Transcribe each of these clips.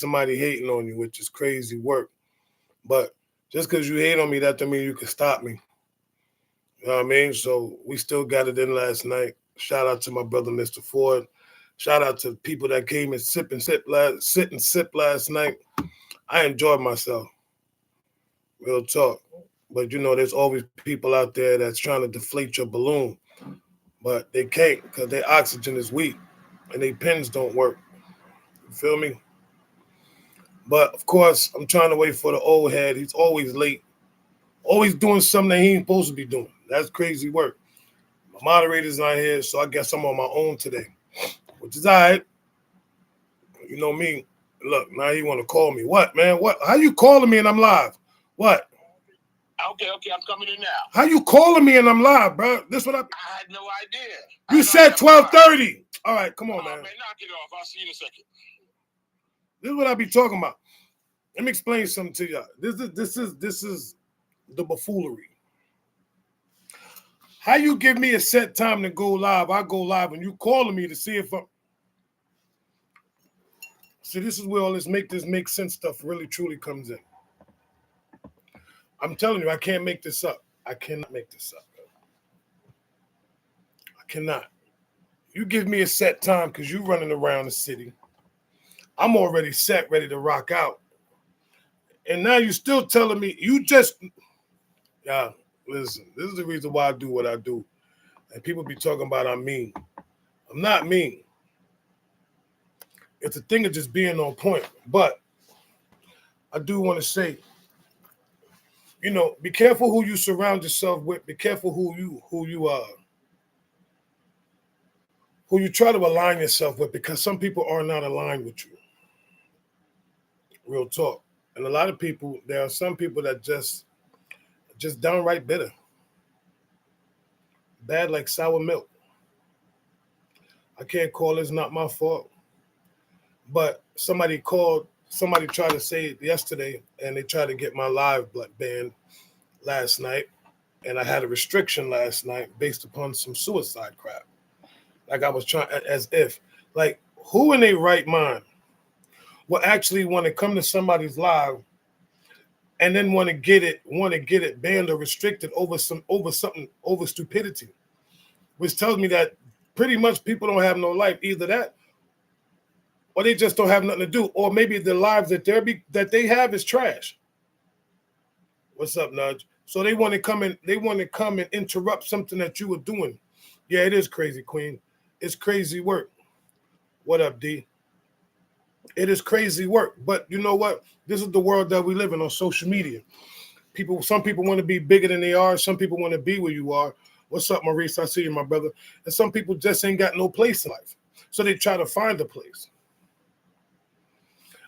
somebody hating on you, which is crazy work. But just because you hate on me, that don't mean you can stop me. You know what I mean? So we still got it in last night. Shout out to my brother, Mr. Ford. Shout out to the people that came and sit and sip last night. I enjoyed myself. Real talk. But there's always people out there that's trying to deflate your balloon. But they can't because their oxygen is weak and their pens don't work. You feel me? But of course, I'm trying to wait for the old head. He's always late. Always doing something that he ain't supposed to be doing. That's crazy work. My moderator's not here, so I guess I'm on my own today, which is all right. You know me. Look, now he want to call me. What, man? What? How you calling me and I'm live? What? Okay, I'm coming in now. How you calling me and I'm live, bro? This what I had no idea. You said 12:30. All right, come on, man. Man, knock it off. I'll see you in a second. This is what I be talking about. Let me explain something to y'all. This is the buffoonery. How you give me a set time to go live? I go live and you calling me to see if I'm. See, this is where all this make sense stuff really truly comes in. I'm telling you, I can't make this up. I cannot make this up. I cannot. You give me a set time because you running around the city. I'm already set, ready to rock out. And now you still telling me, listen, this is the reason why I do what I do. And people be talking about I'm mean. I'm not mean. It's a thing of just being on point. But I do want to say, be careful who you surround yourself with. Be careful who you try to align yourself with, because some people are not aligned with you. Real talk. And a lot of people, there are some people that just downright bitter. Bad like sour milk. I can't call it's not my fault. But somebody tried to say it yesterday, and they tried to get my live banned last night. And I had a restriction last night based upon some suicide crap. Like I was trying, as if, like, who in their right mind will actually want to come to somebody's live and then want to get it banned or restricted over stupidity, which tells me that pretty much people don't have no life. Either that, or they just don't have nothing to do, or maybe the lives that they have is trash. What's up, Nudge? So they want to come and interrupt something that you were doing. Yeah, it is crazy, Queen. It's crazy work. What up, D? It is crazy work. But you know what? This is the world that we live in on social media. Some people want to be bigger than they are. Some people want to be where you are. What's up, Maurice? I see you, my brother. And some people just ain't got no place in life. So they try to find a place.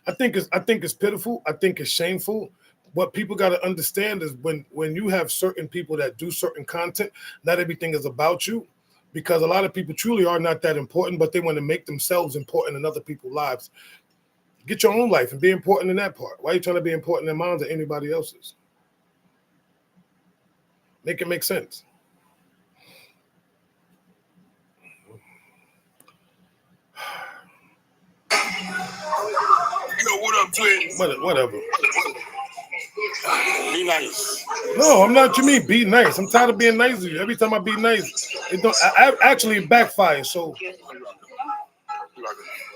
I think it's pitiful. I think it's shameful. What people got to understand is when you have certain people that do certain content, not everything is about you, because a lot of people truly are not that important, but they want to make themselves important in other people's lives. Get your own life and be important in that part. Why are you trying to be important in mine or anybody else's? Make it make sense. Yo, what up, twins? Whatever. Be nice. No, I'm not. You mean be nice? I'm tired of being nice to you. Every time I be nice, I actually backfire. So,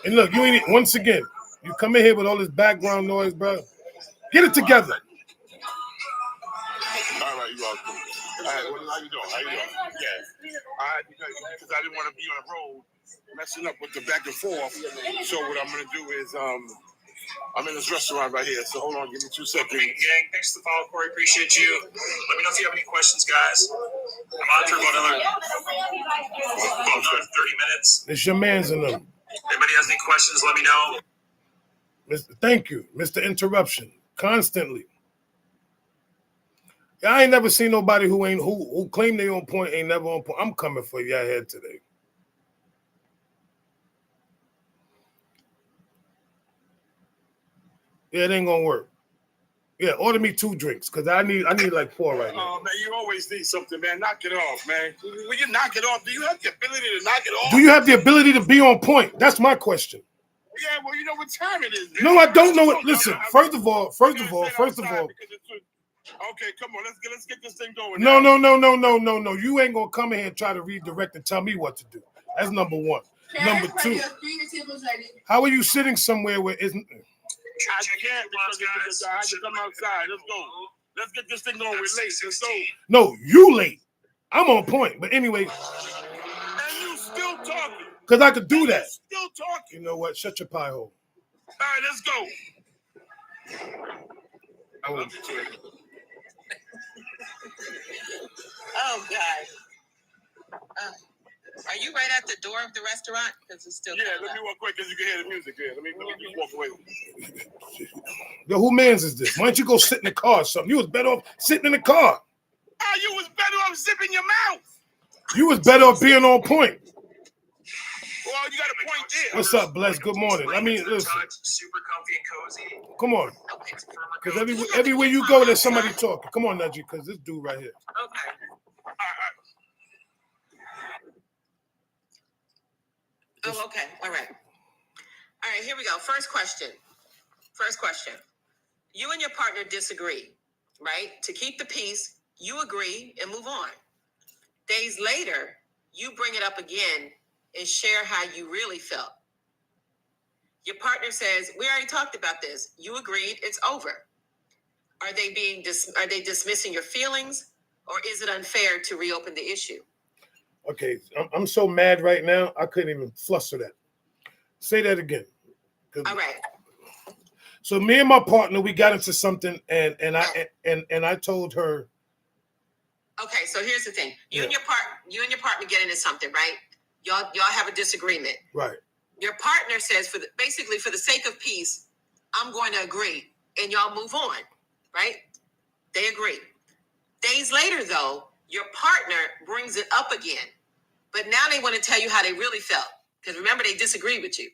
and look, you ain't. Once again, you come in here with all this background noise, bro. Get it together. All right, you welcome. All right, how you doing? Yeah. All right, because I didn't want to be on the road messing up with the back and forth. So what I'm gonna do is I'm in this restaurant right here, so hold on, give me 2 seconds. Gang, thanks for the follow, Corey. Appreciate you. Let me know if you have any questions, guys. I'm on for about another 30 minutes. It's your man's in them. Anybody has any questions, let me know. Thank you, Mr. Interruption. Constantly. I ain't never seen nobody who claim they on point ain't never on point. I'm coming for your head today. Yeah, it ain't gonna work. Yeah, order me 2 drinks because I need like 4 right now. Oh man, you always need something, man. Knock it off, man. When you knock it off, do you have the ability to knock it off? Do you have the ability to be on point? That's my question. Yeah, well, you know what time it is. No, I don't know it. Listen, first of all. Okay, come on, let's get this thing going. No. You ain't gonna come in here and try to redirect and tell me what to do. That's number one. Number two, how are you sitting somewhere where isn't? I can't because I had to come outside. Let's go. Let's get this thing going. We're late. Let's go. No, you late. I'm on point. But anyway. And you still talking. Because I could do that. Still talking. You know what? Shut your pie hole. All right, let's go. I love you too. Oh, God. Are you right at the door of the restaurant? Because it's still. Yeah, let me walk quick because you can hear the music. Yeah, let me just walk away. Yo, who man's is this? Why don't you go sit in the car or something? You was better off sitting in the car. Ah, you was better off zipping your mouth. You was better off being on point. Well, you got a point there. What's up, Bless? Good morning. I mean, listen. Super comfy and cozy. Come on. Because everywhere you go, there's somebody talking. Come on, Najee, because this dude right here. Okay. Oh, okay. All right. All right, here we go. First question. You and your partner disagree, right? To keep the peace, you agree and move on. Days later, you bring it up again and share how you really felt. Your partner says, "We already talked about this. You agreed. It's over." Are they dismissing your feelings, or is it unfair to reopen the issue? Okay, I'm so mad right now. I couldn't even fluster that. Say that again. All right. So me and my partner, we got into something, and I told her. Okay, so here's the thing: you and your partner get into something, right? Y'all have a disagreement. Right. Your partner says, for the sake of peace, I'm going to agree, and y'all move on, right? They agree. Days later, though, your partner brings it up again, but now they want to tell you how they really felt, because remember, they disagreed with you,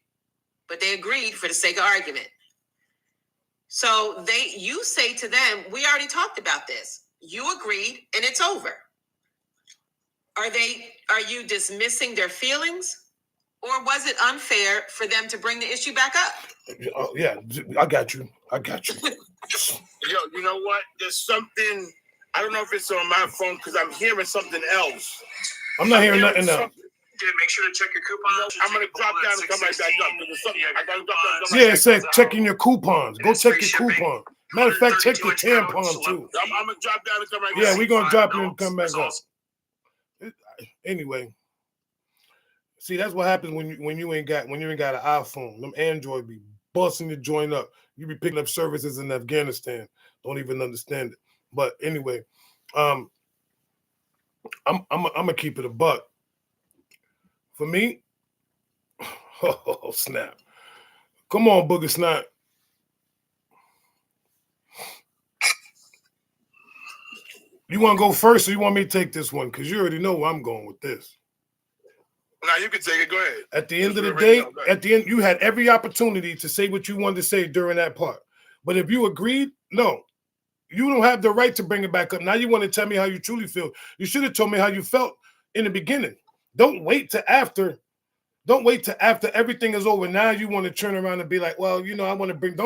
but they agreed for the sake of argument. So you say to them, "We already talked about this. You agreed, and it's over." Are you dismissing their feelings, or was it unfair for them to bring the issue back up? Oh, yeah, I got you. Yo, you know what? There's something. I don't know if it's on my phone because I'm hearing something else. I'm not hearing nothing else. Make sure to check your coupons. I'm gonna drop down and come right back up. I gotta drop down. Yeah, it said checking your coupons. Go check your coupon. Matter of fact, check your tampon too. I'm gonna drop down and come right back. Yeah, we're gonna drop you and come back up. Anyway, see, that's what happens when you ain't got an iPhone. Them Android be busting the joint up. You be picking up services in Afghanistan. Don't even understand it. But anyway, I'm gonna keep it a buck. For me, oh snap! Come on, Booger Snap. You want to go first, or you want me to take this one? Because you already know where I'm going with this. Now you can take it. Go ahead. At the end of the day, you had every opportunity to say what you wanted to say during that part. But if you agreed, no, you don't have the right to bring it back up. Now you want to tell me how you truly feel. You should have told me how you felt in the beginning. Don't wait till after everything is over. Now you want to turn around and be like, well, you know, I want to bring.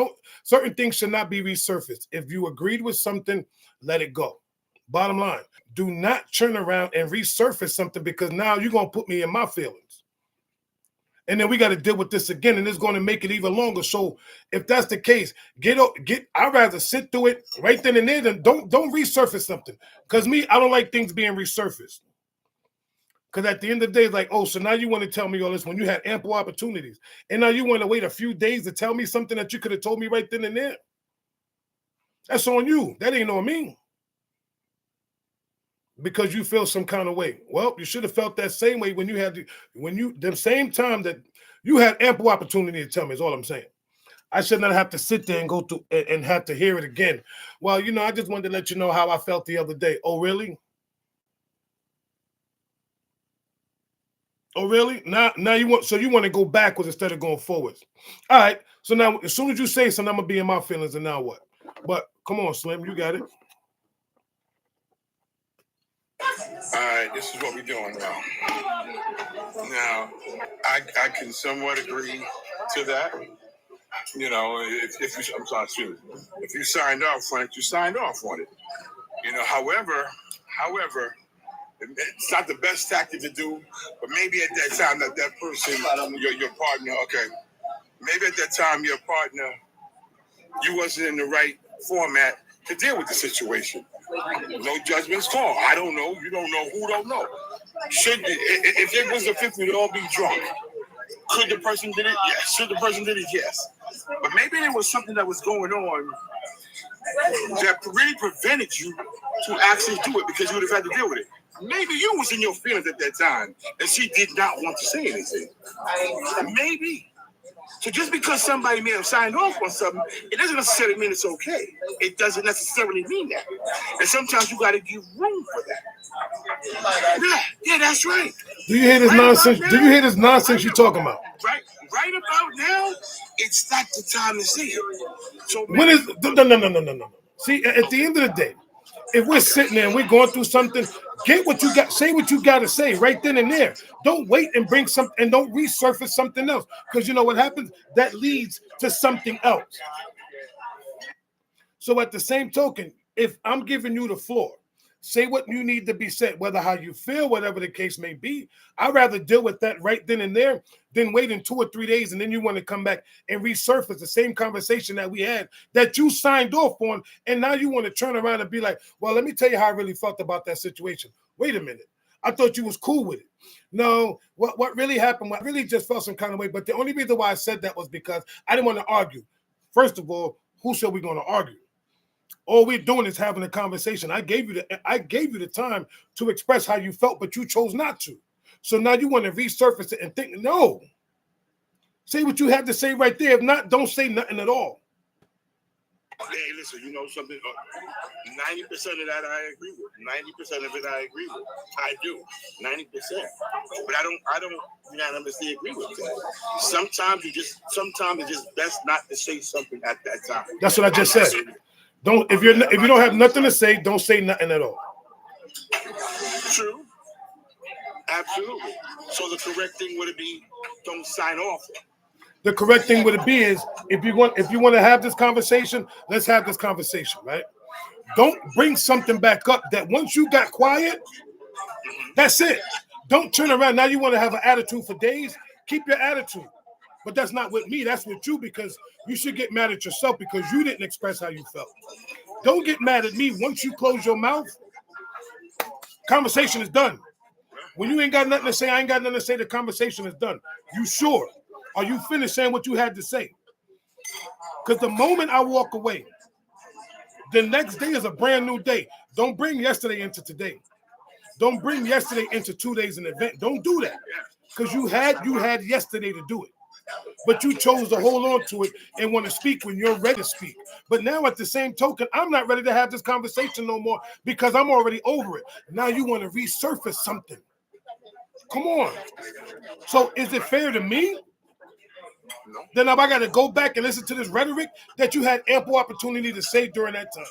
Certain things should not be resurfaced. If you agreed with something, let it go. Bottom line, do not turn around and resurface something, because now you're going to put me in my feelings. And then we got to deal with this again, and it's going to make it even longer. So if that's the case, I'd rather sit through it right then and there than don't resurface something. Because I don't like things being resurfaced. Because at the end of the day, it's like, oh, so now you want to tell me all this when you had ample opportunities. And now you want to wait a few days to tell me something that you could have told me right then and there. That's on you. That ain't on me. Because you feel some kind of way. Well, you should have felt that same way when the same time that you had ample opportunity to tell me, is all I'm saying. I should not have to sit there and go through and have to hear it again. Well, you know, I just wanted to let you know how I felt the other day. Oh, really? Oh, really? Now you want to go backwards instead of going forwards. All right. So now, as soon as you say something, I'm gonna be in my feelings, and now what? But come on, Slim, you got it. All right, this is what we're doing now. Now, I can somewhat agree to that. You know, if you, I'm sorry, excuse me. If you signed off on it, you signed off on it. You know, however, it's not the best tactic to do, but maybe at that time that person, your partner, okay, maybe at that time your partner, you wasn't in the right format to deal with the situation. No judgments called. I don't know. You don't know. Who don't know? If it was a 50, we'd all be drunk. Could the person did it? Yes. Should the person did it? Yes. But maybe there was something that was going on that really prevented you to actually do it because you would have had to deal with it. Maybe you was in your feelings at that time and she did not want to say anything. Maybe. So just because somebody may have signed off on something, it doesn't necessarily mean it's okay. It doesn't necessarily mean that. And sometimes you got to give room for that. Yeah, that's right. Do you hear this nonsense? Do you hear this nonsense you're talking about? Right about now, it's not the time to say it. So When is no. See, at the end of the day, if we're sitting there and we're going through something, get what you got, say what you got to say right then and there. Don't wait and bring something and don't resurface something else. Because you know what happens? That leads to something else. So at the same token, if I'm giving you the floor, say what you need to be said, whether how you feel, whatever the case may be. I'd rather deal with that right then and there than wait in 2 or 3 days and then you want to come back and resurface the same conversation that we had that you signed off on. And now you want to turn around and be like, well, let me tell you how I really felt about that situation. Wait a minute. I thought you was cool with it. No, what really happened, I really just felt some kind of way. But the only reason why I said that was because I didn't want to argue. First of all, who said we're going to argue? All we're doing is having a conversation. I gave you the time to express how you felt, but you chose not to. So now you want to resurface it and think, no. Say what you have to say right there. If not, don't say nothing at all. Hey, listen, you know something? 90% of that I agree with. 90% of it I agree with. I do. 90%. But I don't unanimously agree with that. Sometimes it's just best not to say something at that time. That's what I just said. Don't if you don't have nothing to say, don't say nothing at all. True. Absolutely. So the correct thing would be don't sign off. The correct thing would be is if you want to have this conversation, let's have this conversation, right? Don't bring something back up that once you got quiet, that's it. Don't turn around. Now you want to have an attitude for days. Keep your attitude. But that's not with me. That's with you because you should get mad at yourself because you didn't express how you felt. Don't get mad at me. Once you close your mouth, conversation is done. When you ain't got nothing to say, I ain't got nothing to say, the conversation is done. You sure? Are you finished saying what you had to say? Because the moment I walk away, the next day is a brand new day. Don't bring yesterday into today. Don't bring yesterday into 2 days in event. Don't do that. Because you had yesterday to do it. But you chose to hold on to it and want to speak when you're ready to speak. But now at the same token, I'm not ready to have this conversation no more because I'm already over it. Now you want to resurface something. Come on. So is it fair to me? No. Then if I got to go back and listen to this rhetoric that you had ample opportunity to say during that time.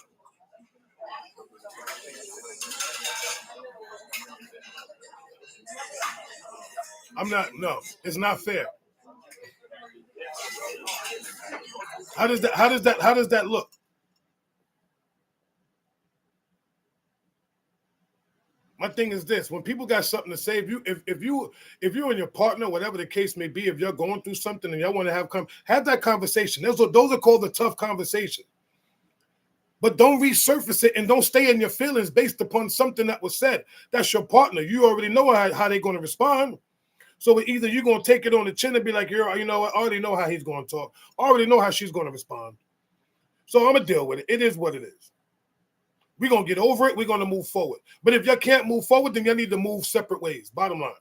No, it's not fair. How does that look? My thing is this: when people got something to say, if you and your partner, whatever the case may be, if you're going through something and y'all want to have that conversation. Those are called the tough conversation. But don't resurface it and don't stay in your feelings based upon something that was said. That's your partner. You already know how they're going to respond. So either you're going to take it on the chin and be like, you know what, I already know how he's going to talk. I already know how she's going to respond. So I'm going to deal with it. It is what it is. We're going to get over it. We're going to move forward. But if you can't move forward, then you need to move separate ways. Bottom line.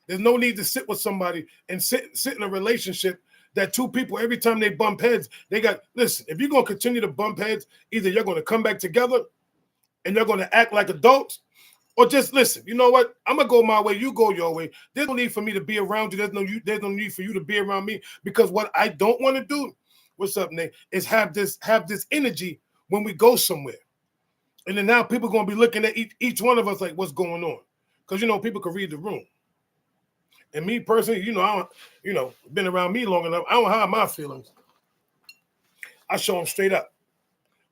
There's no need to sit with somebody and sit in a relationship that two people, every time they bump heads, listen, if you're going to continue to bump heads, either you're going to come back together and you're going to act like adults, or just listen, you know what? I'm going to go my way, you go your way. There's no need for me to be around you. There's no need for you to be around me, because what I don't want to do, what's up, Nate, is have this energy when we go somewhere. And then now people gonna be looking at each one of us like, what's going on? Because people can read the room. And me personally, I don't, been around me long enough. I don't hide my feelings. I show them straight up.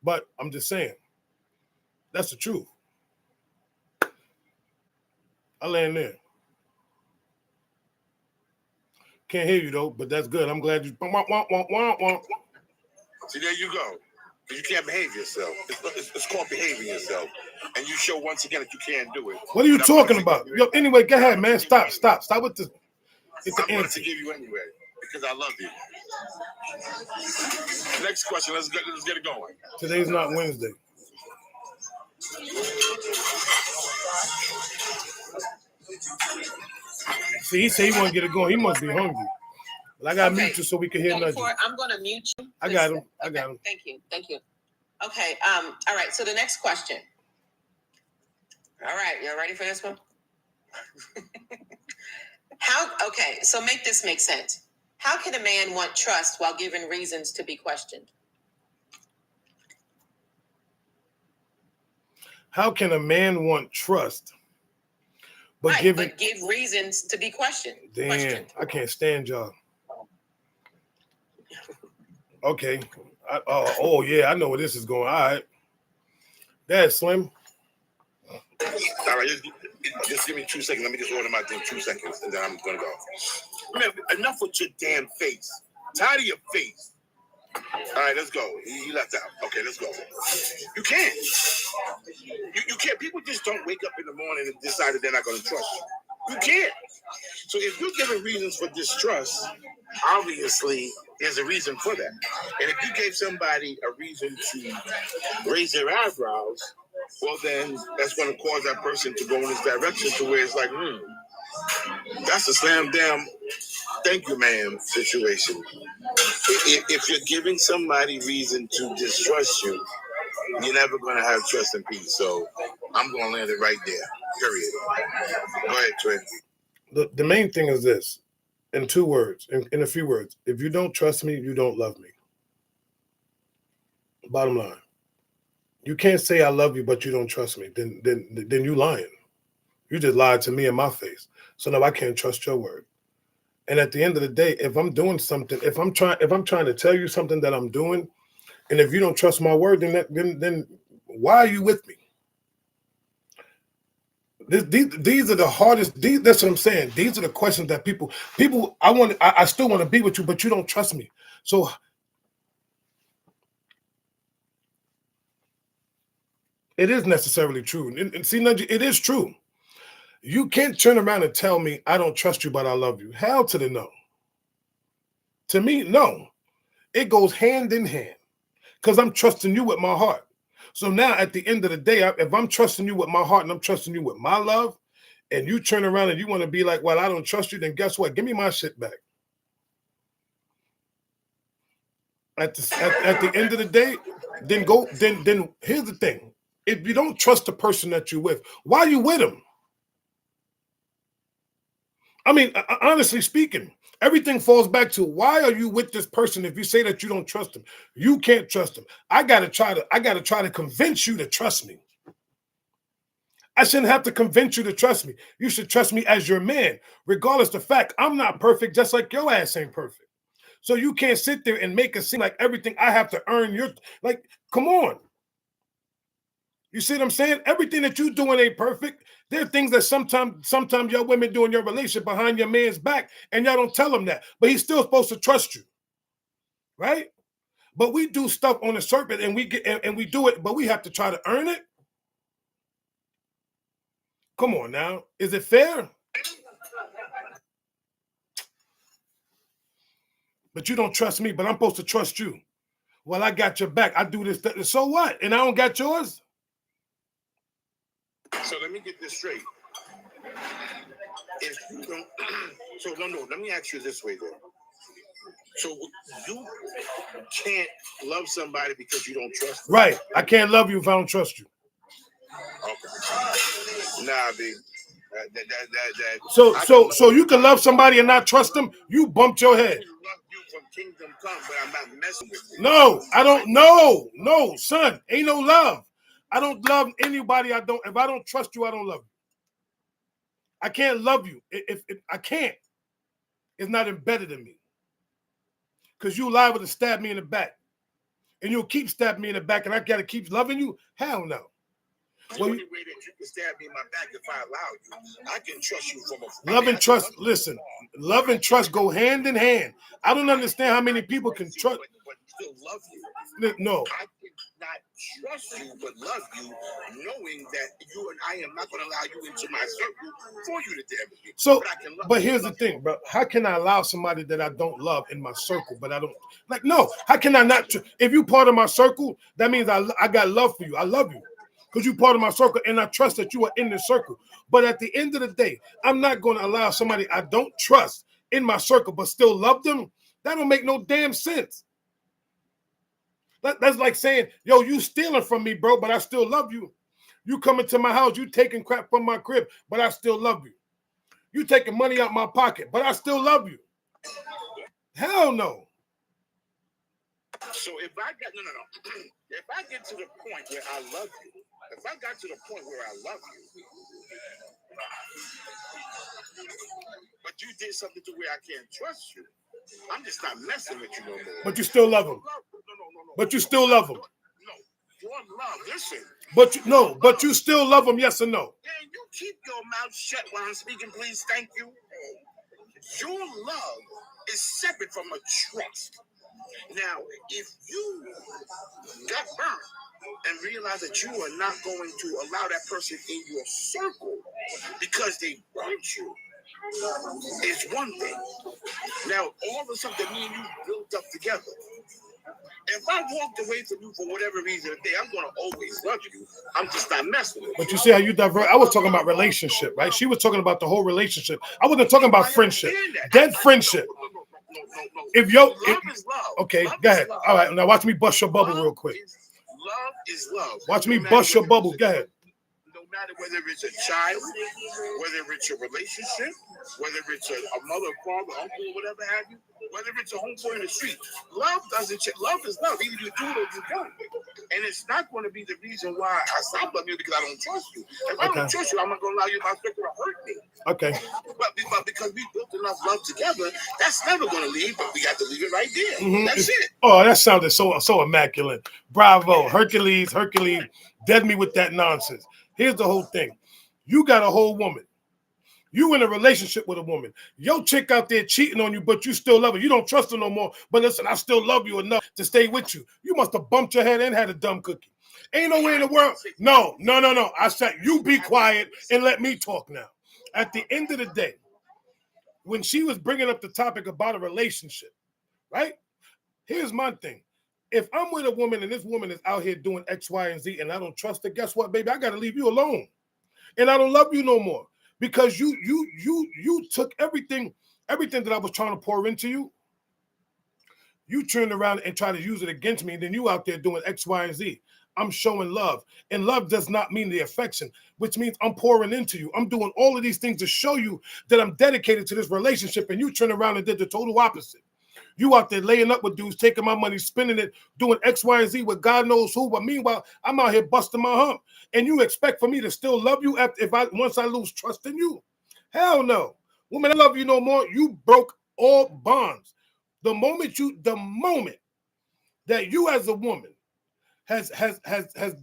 But I'm just saying, that's the truth. I land there. Can't hear you though, but that's good. I'm glad you. See, there you go. You can't behave yourself. It's called behaving yourself. And you show once again that you can't do it. What are you talking about? Yo, anyway, go ahead, man. Stop with the. I'm going to forgive you anyway because I love you. Next question. Let's get it going. Today's not Wednesday. See, he said he want to get it going. He must be hungry. But I got to mute you so we can hear nothing. I'm going to mute you. I got him. I got him. Thank you. Okay. All right. So the next question. All right. Y'all ready for this one? Okay. So make this make sense. How can a man want trust while given reasons to be questioned? How can a man want trust but give reasons to be questioned? Damn, I can't stand y'all. Okay. Yeah, I know where this is going. All right. That's Slim. All right, just give me 2 seconds. Let me just order my thing 2 seconds, and then I'm going to go. Remember, enough with your damn face. Tired of your face. All right, let's go. He left out. Okay, let's go. You can't. You can't. People just don't wake up in the morning and decide that they're not going to trust you. You can't. So if you're giving reasons for distrust, obviously there's a reason for that. And if you gave somebody a reason to raise their eyebrows, well, then that's going to cause that person to go in this direction to where it's like, that's a slam damn thank you, ma'am situation. If you're giving somebody reason to distrust you, you're never going to have trust and peace. So I'm going to land it right there, period. Go ahead, Trey. The main thing is this, in 2 words, in a few words. If you don't trust me, you don't love me. Bottom line. You can't say I love you, but you don't trust me. Then you lying. You just lied to me in my face. So now I can't trust your word. And at the end of the day, if I'm doing something, if I'm trying to tell you something that I'm doing, and if you don't trust my word, then why are you with me? These are the hardest. That's what I'm saying. These are the questions that people. I still want to be with you, but you don't trust me. So it is necessarily true. And see, Nudgy, it is true. You can't turn around and tell me I don't trust you, but I love you. Hell to the no. To me, no. It goes hand in hand because I'm trusting you with my heart. So now at the end of the day, if I'm trusting you with my heart and I'm trusting you with my love, and you turn around and you want to be like, well, I don't trust you, then guess what? Give me my shit back. At the end of the day, then here's the thing. If you don't trust the person that you're with, why are you with him? I mean, honestly speaking, everything falls back to why are you with this person if you say that you don't trust him? You can't trust him. I gotta try to convince you to trust me. I shouldn't have to convince you to trust me. You should trust me as your man, regardless of the fact I'm not perfect, just like your ass ain't perfect. So you can't sit there and make it seem like everything I have to earn your, like, come on. You see what I'm saying? Everything that you doing ain't perfect. There are things that sometimes y'all women do in your relationship behind your man's back, and y'all don't tell him that. But he's still supposed to trust you, right? But we do stuff on the surface, and we do it, but we have to try to earn it. Come on now, is it fair? But you don't trust me, but I'm supposed to trust you. Well, I got your back. I do this. So what? And I don't got yours? So let me get this straight. If you don't, let me ask you this way then. So you can't love somebody because you don't trust them? Right. I can't love you if I don't trust you. Okay. Nah, B. So you can love somebody and not trust them? You bumped your head. I can love you from kingdom come, but I'm not messing with you. No, I don't know. No, son, ain't no love. I don't love anybody. If I don't trust you, I don't love you. I can't love you. If I can't, it's not embedded in me. Because you liable to stab me in the back. And you'll keep stabbing me in the back, and I gotta keep loving you? Hell no. The only way that you can stab me in my back if I allow you, I can trust you from a love and trust. Listen, love and trust go hand in hand. I don't understand how many people can trust. But still love you. No. I cannot trust you, but love you, knowing that you and I am not going to allow you into my circle for you to damage me. So, but I can love but you. here's the thing, bro. How can I allow somebody that I don't love in my circle, but I don't like? No, how can I not? If you part of my circle, that means I got love for you. I love you because you part of my circle, and I trust that you are in the circle. But at the end of the day, I'm not going to allow somebody I don't trust in my circle, but still love them. That don't make no damn sense. That's like saying, yo, you stealing from me, bro, but I still love you. You coming to my house, you taking crap from my crib, but I still love you. You taking money out my pocket, but I still love you. Hell no. So if I get if I get to the point where I love you, if I got to the point where I love you, but you did something to where I can't trust you, I'm just not messing with you no more. But you still love him. No. But you still love him. No, your love. Listen. But you still love him. Yes or no? Can you keep your mouth shut while I'm speaking, please? Thank you. Your love is separate from a trust. Now, if you got burned and realize that you are not going to allow that person in your circle because they burnt you, is one thing. Now, all the stuff that me and you built up together, if I walked away from you for whatever reason today, I'm going to always love you. I'm just not messing with you. But you see how you divert? I was talking about relationship, right? She was talking about the whole relationship. I wasn't talking about friendship. Dead friendship. No. If yo, Love is love. Okay, Love go is ahead. love. All right, now watch me bust your bubble real quick. Love is love. Watch me bust your bubble. Go ahead. No matter whether it's a child, whether it's a relationship, whether it's a mother, father, uncle, whatever have you, whether it's a homeboy in the street, love doesn't change. Love is love. Either you do it or you don't. And it's not going to be the reason why I stop loving you because I don't trust you. If I don't trust you, I'm not going to allow you my circle to hurt me. Okay. But because we built enough love together, that's never going to leave. But we got to leave it right there. Mm-hmm. That's it. Oh, that sounded so immaculate. Bravo, Hercules, dead me with that nonsense. Here's the whole thing. You got a whole woman. You in a relationship with a woman. Your chick out there cheating on you, but you still love her. You don't trust her no more. But listen, I still love you enough to stay with you. You must have bumped your head and had a dumb cookie. Ain't no way in the world. No. I said, you be quiet and let me talk now. At the end of the day, when she was bringing up the topic about a relationship, right? Here's my thing. If I'm with a woman and this woman is out here doing X, Y, and Z and I don't trust her, guess what, baby? I got to leave you alone. And I don't love you no more. Because you took everything that I was trying to pour into you, you turned around and tried to use it against me, and then you out there doing X, Y, and Z. I'm showing love. And love does not mean the affection, which means I'm pouring into you. I'm doing all of these things to show you that I'm dedicated to this relationship, and you turn around and did the total opposite. You out there laying up with dudes, taking my money, spending it, doing X, Y, and Z with God knows who. But meanwhile, I'm out here busting my hump. And you expect for me to still love you once I lose trust in you? Hell no. Woman, I love you no more. You broke all bonds. The moment that you as a woman has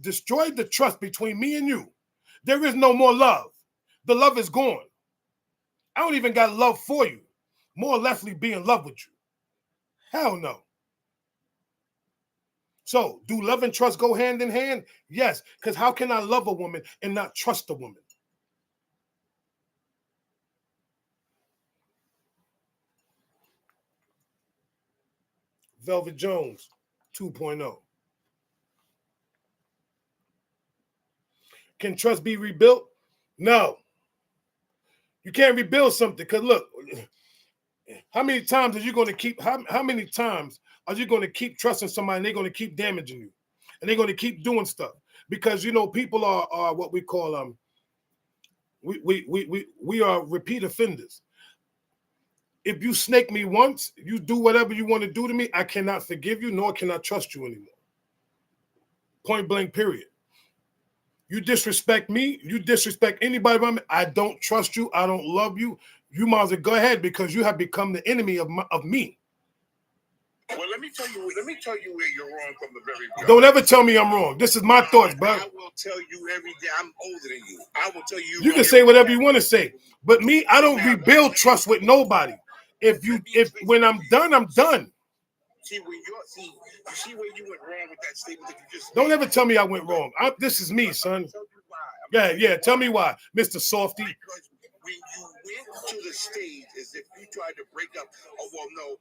destroyed the trust between me and you, there is no more love. The love is gone. I don't even got love for you. More or less be in love with you. Hell no. So, do love and trust go hand in hand? Yes, because how can I love a woman and not trust a woman? Velvet Jones 2.0. Can trust be rebuilt? No. You can't rebuild something because look, how many times are you going to keep trusting somebody and they're going to keep damaging you and they're going to keep doing stuff? Because people are what we call we are repeat offenders. If you snake me once, you do whatever you want to do to me, I cannot forgive you, nor can I trust you anymore. Point blank, period. You disrespect me. You disrespect anybody around me. I don't trust you. I don't love you. You might as well go ahead because you have become the enemy of me. Well, let me tell you where you're wrong from the very beginning. Don't ever tell me I'm wrong. This is my thoughts, bro. I will tell you every day. I'm older than you. I will tell you. You can say whatever you want to say, but me, I don't rebuild trust with nobody. If when I'm done, I'm done. See where you see where you went wrong with that statement that you just. Don't ever tell me I went wrong. This is me, son. Yeah. Tell me why, Mr. Softy. Because when you went to the stage as if you tried to break up, oh well, no,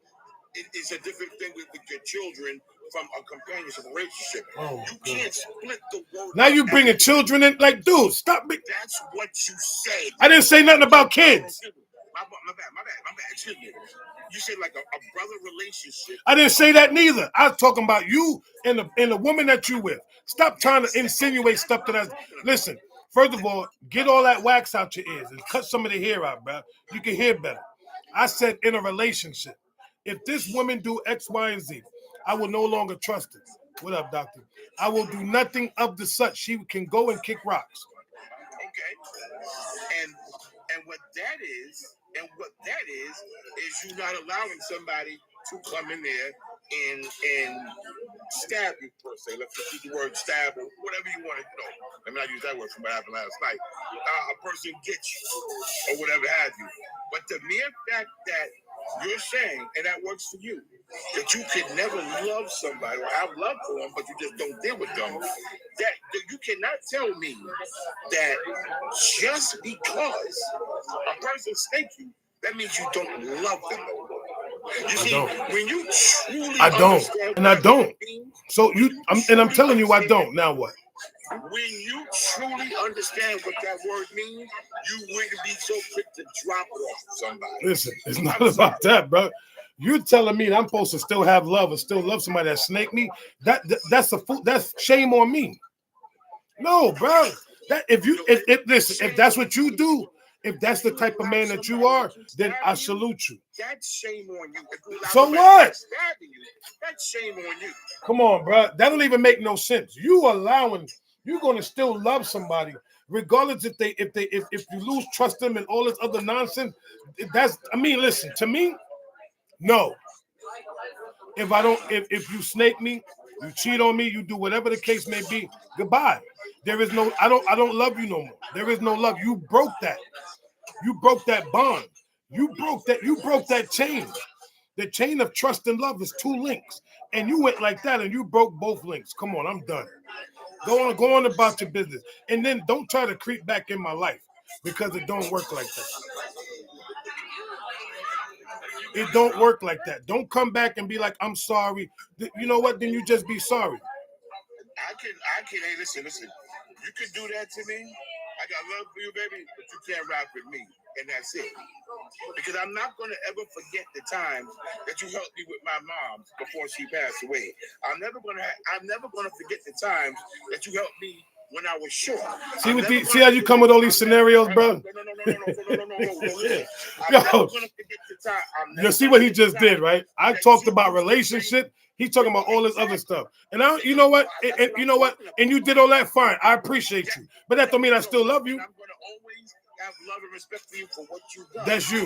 it's a different thing with your children from a companionship relationship. Oh, you can't split the word. Now you bringing children in, like, dude, stop me. That's what you said. I didn't say nothing about kids. My bad. Excuse me. You said like a brother relationship. I didn't say that neither. I was talking about you and the woman that you with. Stop trying to insinuate stuff that I. Listen, first of all, get all that wax out your ears and cut some of the hair out, bro. You can hear better. I said in a relationship. If this woman do X, Y, and Z, I will no longer trust her. What up, doctor? I will do nothing of the such. She can go and kick rocks. Okay. And what that is you not allowing somebody to come in there and stab you per se. Let's just use the word stab or whatever you want to know. Let me not use that word from what happened last night. A person gets you or whatever have you. But the mere fact that you're saying, and that works for you, that you could never love somebody or have love for them, but you just don't deal with them, that you cannot tell me that just because a person snakes you, that means you don't love them no more. You see, when you truly I don't. So I'm telling you I don't. Now what? When you truly understand what that word means, you wouldn't be so quick to drop it off somebody. Listen, it's not about that, bro. You're telling me that I'm supposed to still have love and still love somebody that snaked me? That's shame on me. No, bro. That if that's what you do, if that's the type of man that you are, then I salute you. That's shame on you. So what? That's shame on you. Come on, bro. That don't even make no sense. You're gonna still love somebody, regardless if you lose trust them and all this other nonsense. Listen, to me, no. If you snake me, you cheat on me, you do whatever the case may be, goodbye. There is no, I don't love you no more. There is no love. You broke that. You broke that bond. You broke that chain. The chain of trust and love is 2 links. And you went like that and you broke both links. Come on, I'm done. Go on about your business. And then don't try to creep back in my life because it don't work like that. It don't work like that. Don't come back and be like, I'm sorry. You know what? Then you just be sorry. I can, hey, listen. You can do that to me. I got love for you, baby, but you can't rock with me. And that's it. Because I'm not going to ever forget the time that you helped me with my mom before she passed away. I'm never going to forget the times that you helped me when I was short. See how you come with all these scenarios, bro? No. You see what he just did, right? I talked about relationship. He's talking about all this other stuff. And you know what? And you did all that, fine. I appreciate you. But that don't mean I still love you. I'm going to always have love and respect for you for what you've done. That's you.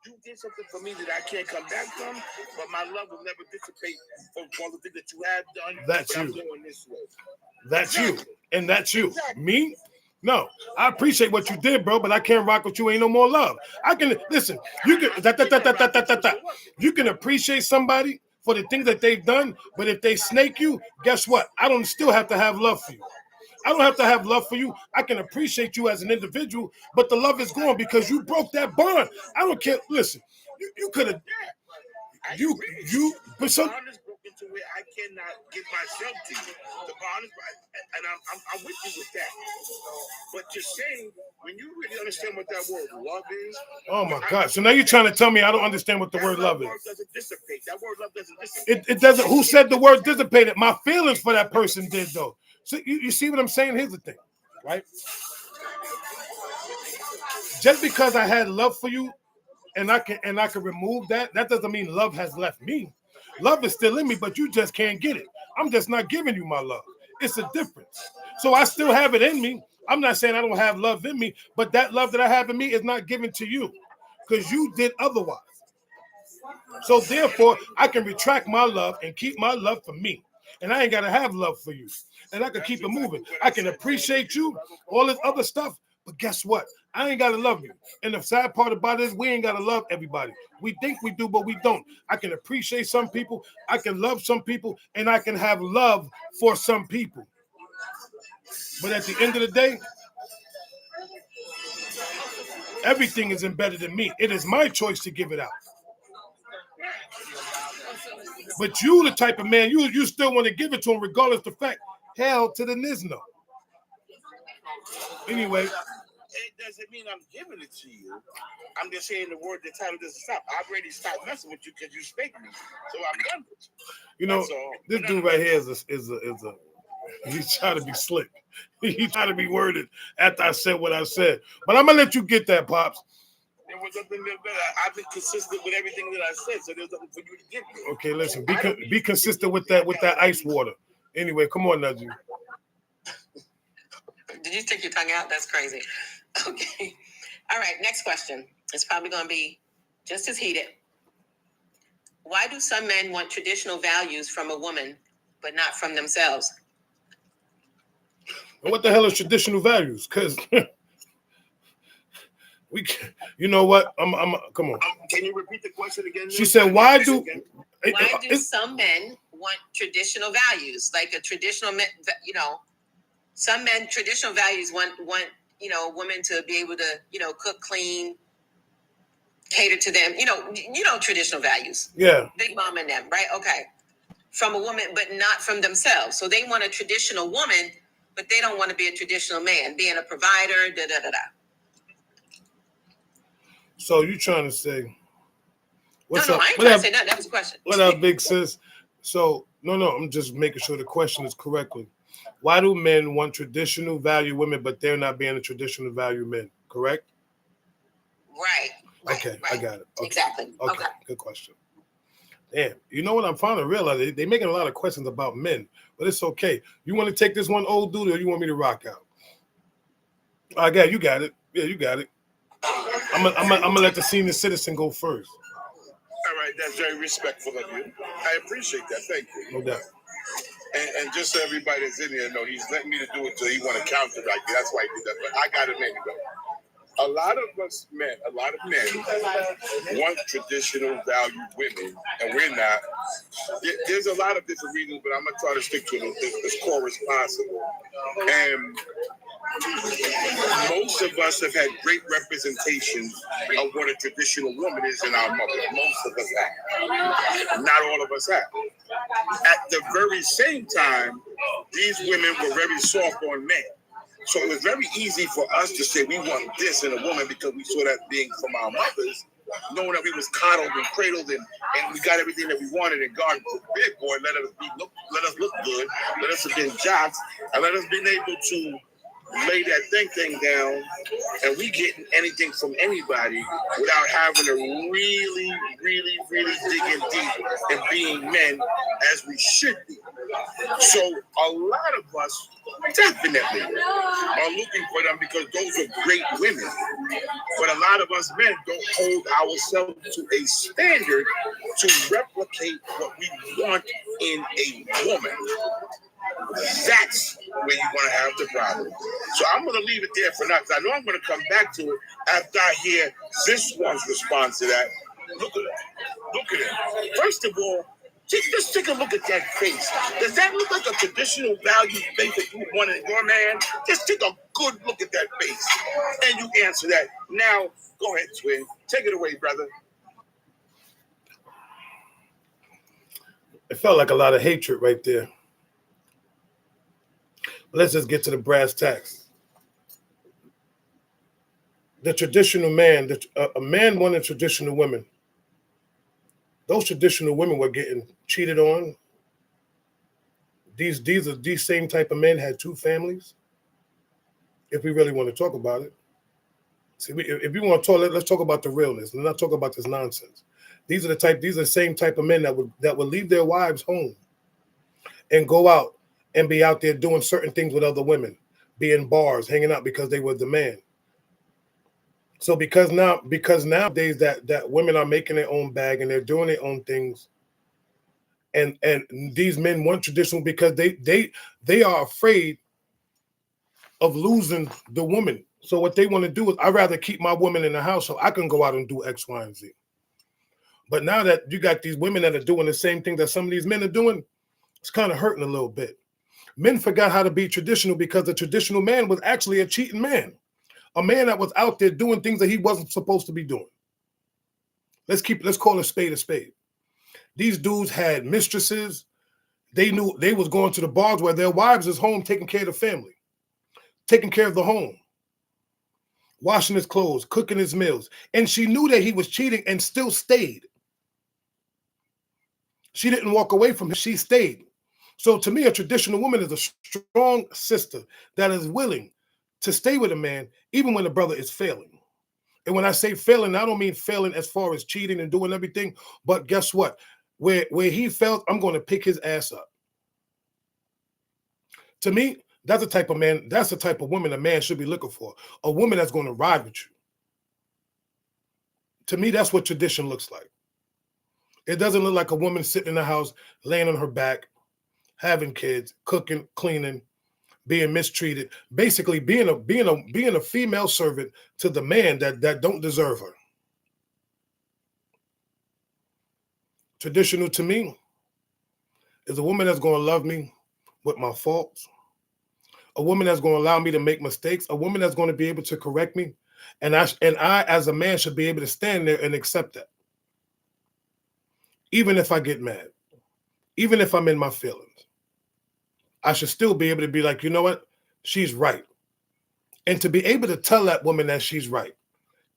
You did something for me that I can't come back from, but my love will never dissipate from the thing that you have done. That's you. I'm going this way. That's you. And that's you. Me? No. I appreciate what you did, bro, but I can't rock with you. Ain't no more love. I can listen. You can You can appreciate somebody for the things that they've done, but if they snake you, guess what? I don't still have to have love for you. I don't have to have love for you. I can appreciate you as an individual, but the love is gone because you broke that bond. I don't care. Listen, you could have. But so. The bond is broken to where I cannot give myself to you. The bond is, and I'm with you with that. But just saying, when you really understand what that word love is. Oh my God! So now you're trying to tell me I don't understand what the word love is. Doesn't dissipate. That word love doesn't dissipate. It doesn't. Who said the word dissipated? My feelings for that person did though. So you see what I'm saying? Here's the thing, right? Just because I had love for you and I can remove that doesn't mean love has left me. Love is still in me, but you just can't get it. I'm just not giving you my love. It's a difference. So I still have it in me. I'm not saying I don't have love in me, but that love that I have in me is not given to you because you did otherwise. So therefore, I can retract my love and keep my love for me. And I ain't got to have love for you. And I can keep it moving. I can appreciate you, all this other stuff. But guess what? I ain't got to love you. And the sad part about it is we ain't got to love everybody. We think we do, but we don't. I can appreciate some people. I can love some people. And I can have love for some people. But at the end of the day, everything is embedded in me. It is my choice to give it out. But you the type of man, you still want to give it to him regardless of the fact. Hell to the Nizno. Anyway. It doesn't mean I'm giving it to you. I'm just saying the title doesn't stop. I've already stopped messing with you because you spanked me. So I'm done with you. You know, this dude right here is a he's trying to be slick. He's trying to be worded after I said what I said. But I'm gonna let you get that, Pops. There was nothing that I've been consistent with everything that I said, so there's nothing for you to give me. Okay, listen, be consistent with that ice water. Anyway, come on, Najee. Did you stick your tongue out? That's crazy. Okay. All right, next question. It's probably going to be just as heated. Why do some men want traditional values from a woman, but not from themselves? What the hell is traditional values? Because you know what? I'm come on. Can you repeat the question again? She said, why do some men want traditional values? Like a traditional, some men, traditional values want, women to be able to, cook, clean, cater to them, traditional values. Yeah. Big mom and them, right? Okay. From a woman, but not from themselves. So they want a traditional woman, but they don't want to be a traditional man, being a provider, da-da-da-da. So you trying to say, what's no, up? I ain't trying to say that. That was a question. What up, big sis? So, no, I'm just making sure the question is correctly. Why do men want traditional value women, but they're not being a traditional value men? Correct? Right. Okay, right. I got it. Okay. Exactly. Okay. Good question. Damn, you know what I'm finally realizing? They're making a lot of questions about men, but it's okay. You want to take this one old dude, or you want me to rock out? I got you. Got it. Yeah, you got it. I'm gonna let the senior citizen go first. All right, that's very respectful of you. I appreciate that. Thank you. No doubt. And just so everybody that's in here know, he's letting me to do it till he want to counter like that's why he did that. But I got it anyway. A lot of men want traditional value women, and we're not. There's a lot of different reasons, but I'm gonna try to stick to it as core as possible. And most of us have had great representation of what a traditional woman is in our mother. Most of us have. Not all of us have. At the very same time, these women were very soft on men. So it was very easy for us to say we want this in a woman because we saw that being from our mothers, knowing that we was coddled and cradled and we got everything that we wanted, and God forbid, boy, let us look good, let us have been jocks, and let us been able to lay that thing down, and we getting anything from anybody without having to really dig in deep and being men as we should be. So a lot of us definitely are looking for them because those are great women. But a lot of us men don't hold ourselves to a standard to replicate what we want in a woman. That's where you're going to have the problem. So I'm going to leave it there for now because I know I'm going to come back to it after I hear this one's response to that. Look at it. Look at it. First of all, just take a look at that face. Does that look like a traditional value face that you want in your man? Just take a good look at that face. And you answer that. Now, go ahead, Twin. Take it away, brother. It felt like a lot of hatred right there. Let's just get to the brass tacks. The traditional man, a man wanted traditional women. Those traditional women were getting cheated on. These same type of men had two families. If we really want to talk about it. See, if you want to talk, let's talk about the realness. Let's not talk about this nonsense. These are the same type of men that would leave their wives home and go out and be out there doing certain things with other women, be in bars, hanging out because they were the man. So because nowadays that women are making their own bag and they're doing their own things, and these men want traditional because they are afraid of losing the woman. So what they want to do is, I'd rather keep my woman in the house so I can go out and do X, Y, and Z. But now that you got these women that are doing the same thing that some of these men are doing, it's kind of hurting a little bit. Men forgot how to be traditional because the traditional man was actually a cheating man. A man that was out there doing things that he wasn't supposed to be doing. Let's call a spade a spade. These dudes had mistresses. They knew they was going to the bars where their wives is home taking care of the family, taking care of the home, washing his clothes, cooking his meals. And she knew that he was cheating and still stayed. She didn't walk away from him. She stayed. So to me, a traditional woman is a strong sister that is willing to stay with a man even when the brother is failing. And when I say failing, I don't mean failing as far as cheating and doing everything. But guess what? Where he failed, I'm going to pick his ass up. To me, that's the type of man, that's the type of woman a man should be looking for. A woman that's going to ride with you. To me, that's what tradition looks like. It doesn't look like a woman sitting in the house, laying on her back, having kids, cooking, cleaning, being mistreated, basically being a female servant to the man that don't deserve her. Traditional to me is a woman that's going to love me with my faults, a woman that's going to allow me to make mistakes, a woman that's going to be able to correct me, and I as a man should be able to stand there and accept that. Even if I get mad, even if I'm in my feelings, I should still be able to be like, you know what? She's right. And to be able to tell that woman that she's right,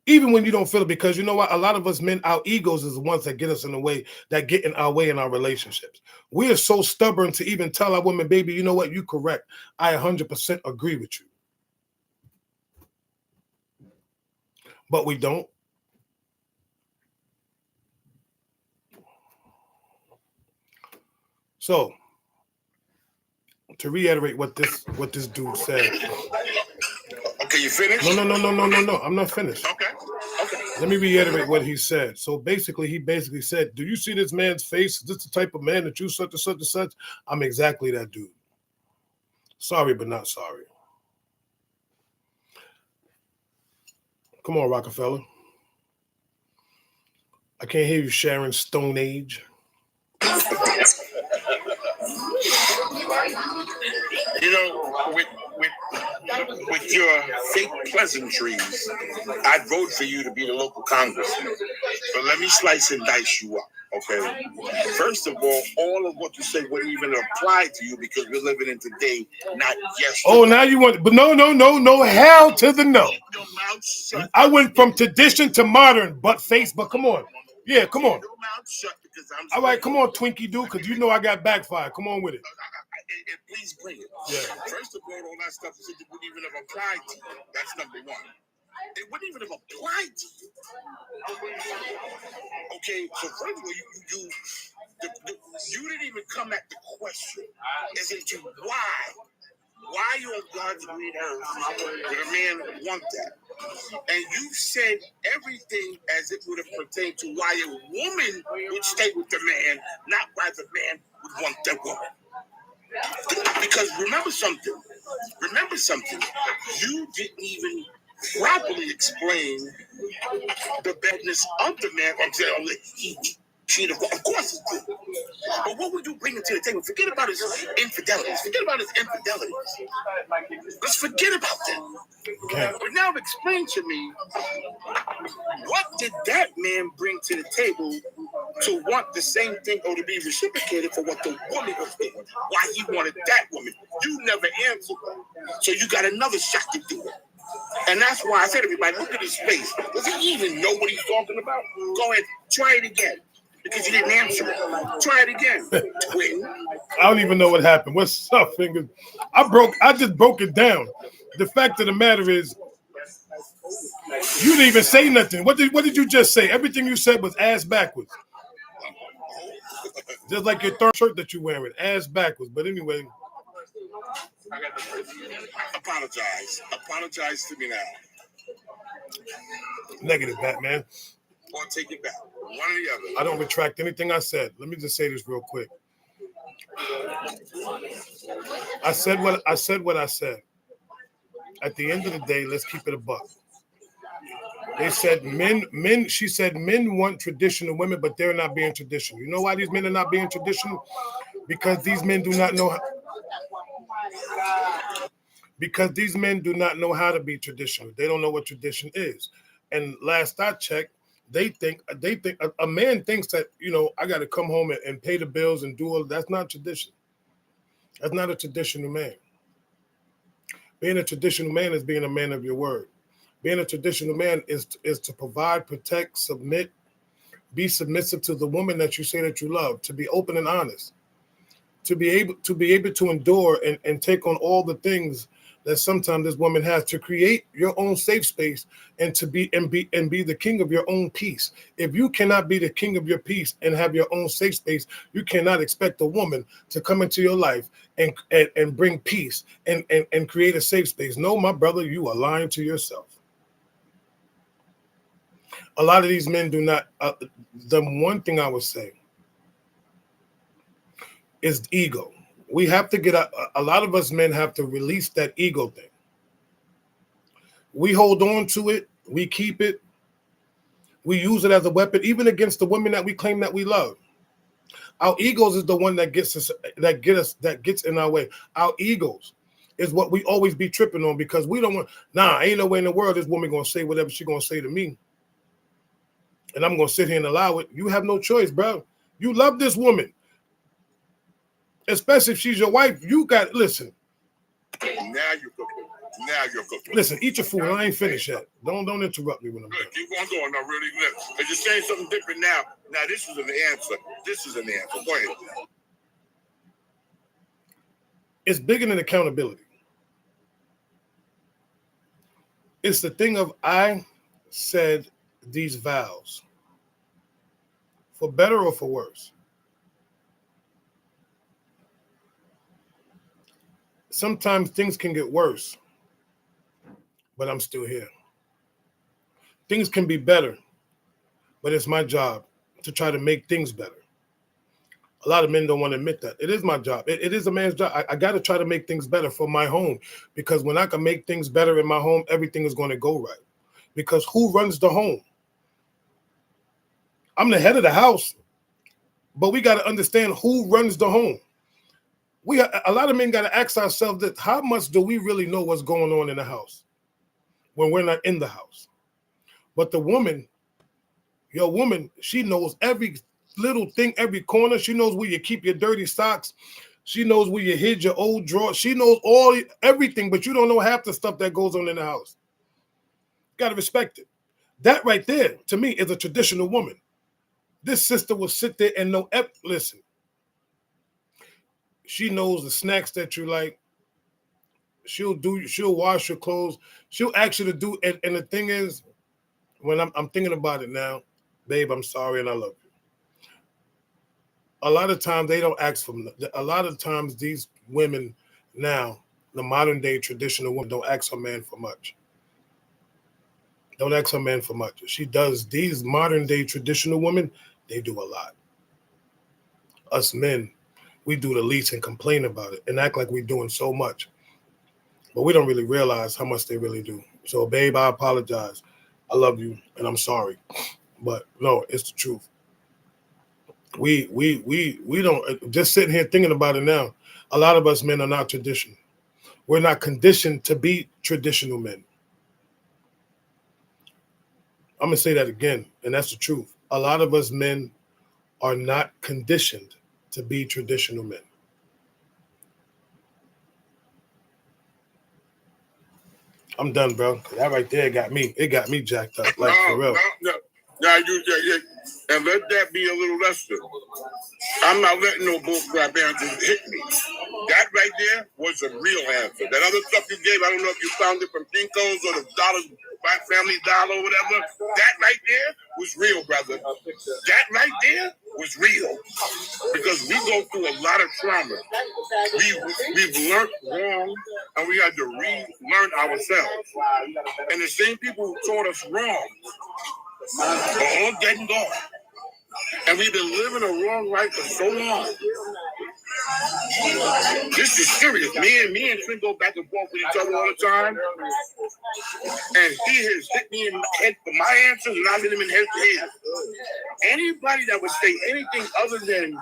even when you don't feel it, because you know what? A lot of us men, our egos is the ones that get us in the way, that get in our way in our relationships. We are so stubborn to even tell our woman, baby, you know what? You correct. I 100% agree with you. But we don't. So, to reiterate what this dude said. Okay, you finished? No. I'm not finished. Okay. Let me reiterate what he said. So basically, he said, do you see this man's face? Is this the type of man that you such and such and such? I'm exactly that dude. Sorry, but not sorry. Come on, Rockefeller. I can't hear you, Sharon Stone Age. You know, with your fake pleasantries, I'd vote for you to be the local congressman. But let me slice and dice you up, okay? First of all of what you said wouldn't even apply to you because we're living in today, not yesterday. Oh, now you want, but no, hell to the no. I went from tradition to modern, but come on. Yeah, come on. All right, come on, Twinkie dude, because you know I got backfire. Come on with it. Please bring it. Yeah. First of all that stuff you said it wouldn't even have applied to you. That's number one. It wouldn't even have applied to you. Okay, so first of all, you didn't even come at the question as into why on God's green earth would a man want that? And you said everything as it would have pertained to why a woman would stay with the man, not why the man would want that woman. Because remember something, you didn't even properly explain the badness of the man. I'm saying, he cheated. Of course he did. But what would you bring to the table? Forget about his infidelities. Let's forget about that. Okay. But now explain to me, what did that man bring to the table to want the same thing or to be reciprocated for what the woman was doing? Why he wanted that woman? You never answered. So you got another shot to do it. And that's why I said, everybody, look at his face. Does he even know what he's talking about? Go ahead, try it again. Because you didn't answer it. Try it again, twin. I don't even know what happened. What's up, fingers? I just broke it down. The fact of the matter is, you didn't even say nothing. What did you just say? Everything you said was ass backwards. Just like your third shirt that you're wearing, ass backwards. But anyway, Apologize. Apologize to me now. Negative, Batman. Or take it back. One or the other. I don't retract anything I said. Let me just say this real quick. I said what I said. At the end of the day, let's keep it a buck. They said she said men want traditional women, but they're not being traditional. You know why these men are not being traditional? Because these men do not know how to be traditional. They don't know what tradition is. And last I checked, they think a man thinks that, I got to come home and pay the bills and do all. That's not tradition. That's not a traditional man. Being a traditional man is being a man of your word. Being a traditional man is to provide, protect, submit, be submissive to the woman that you say that you love, to be open and honest, to be able to endure and take on all the things that sometimes this woman has, to create your own safe space and to be the king of your own peace. If you cannot be the king of your peace and have your own safe space, you cannot expect a woman to come into your life and bring peace and create a safe space. No, my brother, you are lying to yourself. A lot of these men do not. The one thing I would say is ego. We have to get a lot of us men have to release that ego thing. We hold on to it. We keep it. We use it as a weapon, even against the women that we claim that we love. Our egos is the one that gets in our way. Our egos is what we always be tripping on, because we don't want. Ain't no way in the world this woman gonna say whatever she gonna say to me, and I'm gonna sit here and allow it. You have no choice, bro. You love this woman. Especially if she's your wife, listen. Now you're cooking. Listen, eat your food. I ain't finished yet. Don't interrupt me when I'm done. Keep on going. No, really good. Because you're saying something different now. Now this is an answer. Go ahead. It's bigger than accountability. It's the thing of, I said these vows, for better or for worse. Sometimes things can get worse, but I'm still here. Things can be better, but it's my job to try to make things better. A lot of men don't want to admit that. It is my job. It is a man's job. I got to try to make things better for my home, because when I can make things better in my home, everything is going to go right. Because who runs the home? I'm the head of the house, but we got to understand who runs the home. A lot of men got to ask ourselves that: how much do we really know what's going on in the house when we're not in the house? But the woman, your woman, she knows every little thing, every corner. She knows where you keep your dirty socks. She knows where you hid your old drawer. She knows everything, but you don't know half the stuff that goes on in the house. Got to respect it. That right there, to me, is a traditional woman. This sister will sit there and know. Listen. She knows the snacks that you like. She'll wash your clothes. She'll actually do it. And the thing is, when I'm thinking about it now, babe, I'm sorry and I love you. A lot of times they don't ask for them. A lot of times these women now, the modern day traditional women, don't ask her man for much. Don't ask her man for much. She does. These modern day traditional women, they do a lot. Us men, we do the least and complain about it and act like we're doing so much. But we don't really realize how much they really do. So, babe, I apologize. I love you and I'm sorry. But no, it's the truth. We don't, just sitting here thinking about it now, a lot of us men are not traditional. We're not conditioned to be traditional men. I'm going to say that again, and that's the truth. A lot of us men are not conditioned to be traditional men. I'm done, bro. That right there got me jacked up, like for real. Yeah, and let that be a little lesson. I'm not letting no bullcrap answers hit me. That right there was a real answer. That other stuff you gave, I don't know if you found it from Kinko's or the Family Dollar or whatever. That right there was real, brother. That right there was real because we go through a lot of trauma. We've learned wrong, and we had to relearn ourselves. And the same people who taught us wrong are all dead and gone. And we've been living a wrong life for so long. This is serious. Me and Trent go back and forth with each other all the time. And he has hit me in the head for my answers, and I've hit him in the head for his. Anybody that would say anything other than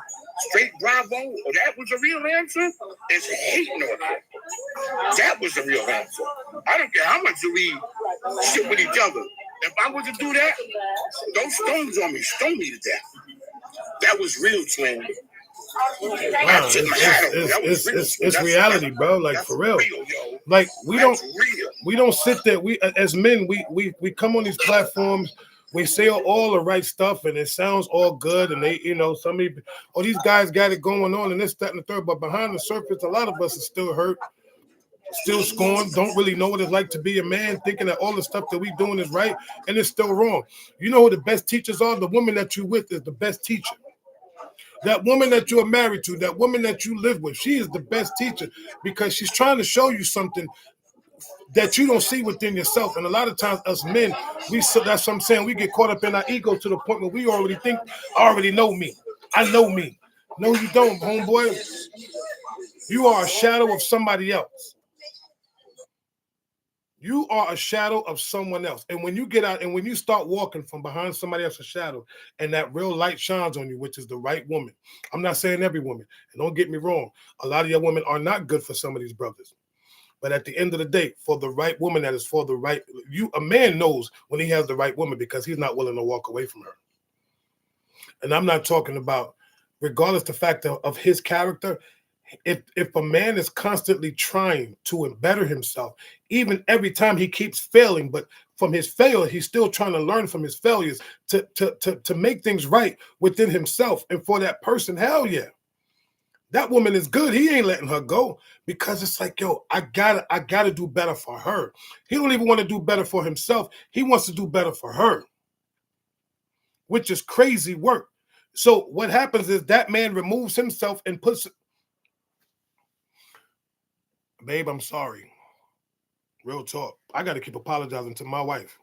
straight bravo, or that was a real answer, is hating on it. That was the real answer. I don't care how much we shit with each other. If I was to do that, those stones on me, stone me to death. That was real, twin. Wow, it's reality, bro. Like for real. Like we don't sit there. We as men, we come on these platforms. We say all the right stuff, and it sounds all good. And they, somebody, these guys got it going on, and this, that, and the third. But behind the surface, a lot of us are still hurt, still scorned, don't really know what it's like to be a man, thinking that all the stuff that we doing is right, and it's still wrong. You know who the best teachers are? The woman that you with is the best teacher. That woman that you are married to, that woman that you live with, she is the best teacher because she's trying to show you something that you don't see within yourself. And a lot of times us men, that's what I'm saying, we get caught up in our ego to the point where we already think, I already know me. I know me. No, you don't, homeboy. You are a shadow of somebody else. You are a shadow of someone else. And when you get out and when you start walking from behind somebody else's shadow and that real light shines on you, which is the right woman. I'm not saying every woman. And don't get me wrong. A lot of your women are not good for some of these brothers. But at the end of the day, for the right woman that is for the right, a man knows when he has the right woman because he's not willing to walk away from her. And I'm not talking about, regardless the fact of his character, if a man is constantly trying to better himself, even every time he keeps failing, but from his failure, he's still trying to learn from his failures to make things right within himself. And for that person, hell yeah. That woman is good. He ain't letting her go because it's like, yo, I gotta do better for her. He don't even want to do better for himself. He wants to do better for her, which is crazy work. So what happens is that man removes himself and puts, babe, I'm sorry. Real talk. I got to keep apologizing to my wife.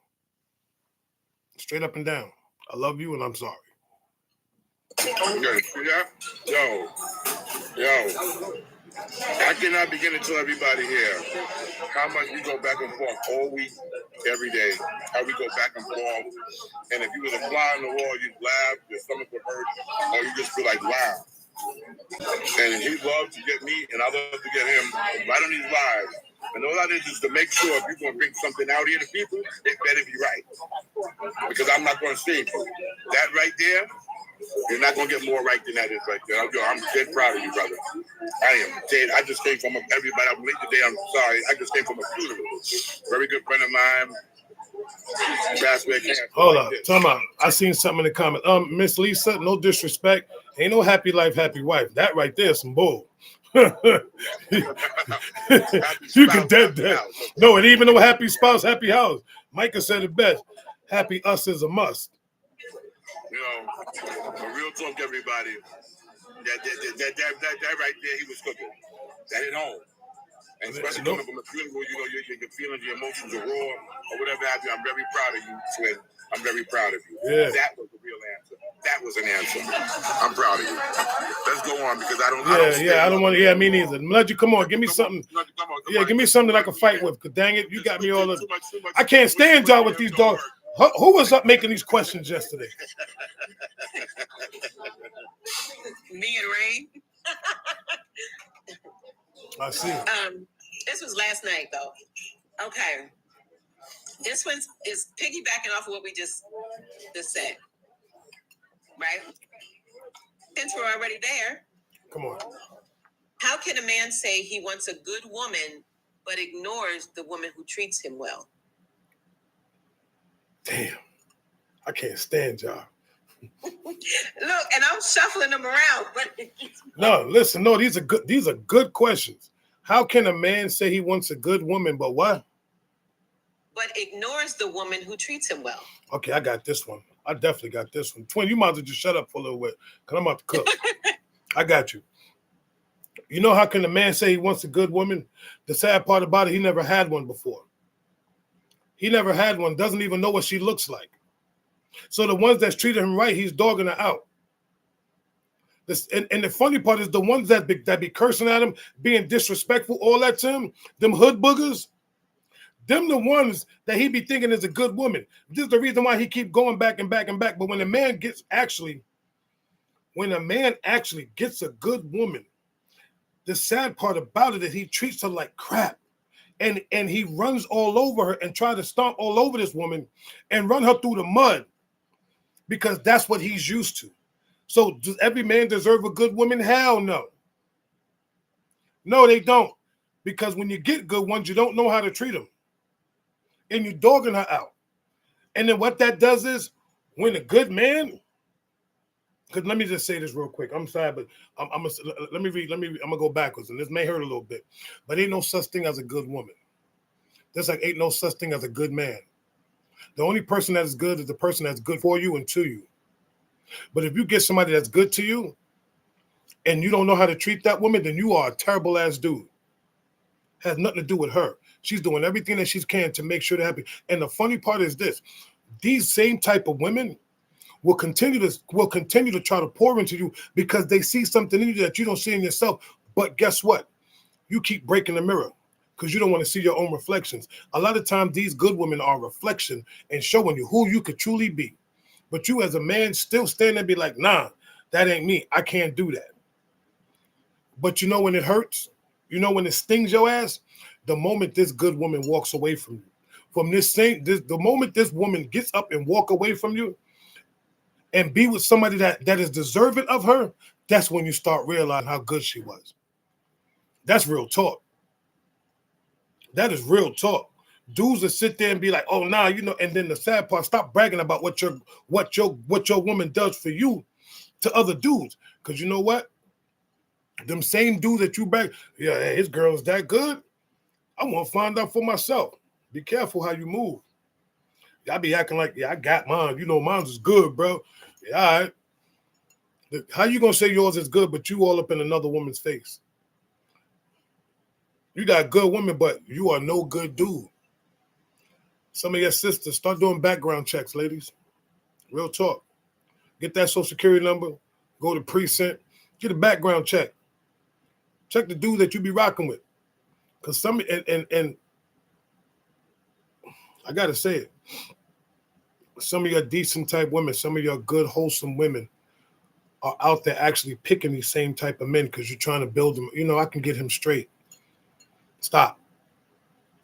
Straight up and down. I love you and I'm sorry. Yeah. Yo. I cannot begin to tell everybody here how much we go back and forth all week, every day. How we go back and forth. And if you was a fly on the wall, you'd laugh, your stomach would hurt, or you just feel like, wow. And he loves to get me, and I love to get him right on these lives. And all that is to make sure if you're going to bring something out here to people, it better be right. Because I'm not going to save you. That right there, you're not going to get more right than that is right there. I'm dead proud of you, brother. I am dead. I just came from everybody. I'm late today. I'm sorry. I just came from a funeral. Very good friend of mine. Hold up. Time out. I seen something in the comment. Miss Lisa, no disrespect. Ain't no happy life, happy wife. That right there is some bull. You can dead that. No, and even though happy spouse, happy house. Micah said it best. Happy us is a must. You know, a real talk, everybody. That right there, he was cooking. That hit home. And especially coming from a funeral, your feelings, your emotions are raw or whatever have you. I'm very proud of you, twin. I'm very proud of you. Yeah. That was the real answer. That was an answer. I'm proud of you. Let's go on because I don't want to. Yeah, me neither. Let you come on. Give me something. Give me something that I can fight with. Cause dang it, you got me all. I can't stand y'all with these dogs. Who was up making these questions yesterday? Me and Rain. I see. This was last night, though. Okay. This one is piggybacking off of what we just said. Right? Since we're already there. Come on. How can a man say he wants a good woman but ignores the woman who treats him well? Damn. I can't stand y'all. Look, and I'm shuffling them around. But no, listen, no, these are good questions. How can a man say he wants a good woman, but what? But ignores the woman who treats him well. Okay, I got this one. I definitely got this one. Twin, you might as well just shut up for a little bit, because I'm about to cook. I got you. You know how can a man say he wants a good woman? The sad part about it, he never had one before. He never had one, doesn't even know what she looks like. So the ones that's treated him right, he's dogging her out. And the funny part is the ones that be cursing at him, being disrespectful, all that to him, them hood boogers, them the ones that he be thinking is a good woman. This is the reason why he keep going back and back and back. But when a man actually gets a good woman, the sad part about it is he treats her like crap. And he runs all over her and try to stomp all over this woman and run her through the mud because that's what he's used to. So does every man deserve a good woman? Hell no. No, they don't. Because when you get good ones, you don't know how to treat them. And you're dogging her out. And then what that does is, when a good man, because let me just say this real quick. I'm sorry, but I'm gonna go backwards, and this may hurt a little bit, but ain't no such thing as a good woman. Just like ain't no such thing as a good man. The only person that is good is the person that's good for you and to you. But if you get somebody that's good to you, and you don't know how to treat that woman, then you are a terrible ass dude. Has nothing to do with her. She's doing everything that she can to make sure to happen. And the funny part is this: these same type of women will continue to try to pour into you because they see something in you that you don't see in yourself. But guess what? You keep breaking the mirror because you don't want to see your own reflections. A lot of times these good women are a reflection and showing you who you could truly be. But you as a man still stand there and be like, nah, that ain't me. I can't do that. But you know when it hurts? You know when it stings your ass? The moment this good woman walks away from you. The moment this woman gets up and walk away from you and be with somebody that is deserving of her, that's when you start realizing how good she was. That's real talk. That is real talk. Dudes that sit there and be like, oh, nah, you know, and then the sad part, stop bragging about what your woman does for you to other dudes. Because you know what? Them same dudes that you brag, yeah, hey, his girl is that good. I want to find out for myself. Be careful how you move. Y'all be acting like, yeah, I got mine. You know, mine's is good, bro. Yeah, all right. How you gonna say yours is good, but you all up in another woman's face? You got good women, but you are no good dude. Some of your sisters, start doing background checks, ladies. Real talk. Get that social security number, go to precinct, get a background check. Check the dude that you be rocking with. Because some, and I gotta say it, some of your decent type women, some of your good, wholesome women are out there actually picking these same type of men because you're trying to build them. You know, I can get him straight. Stop.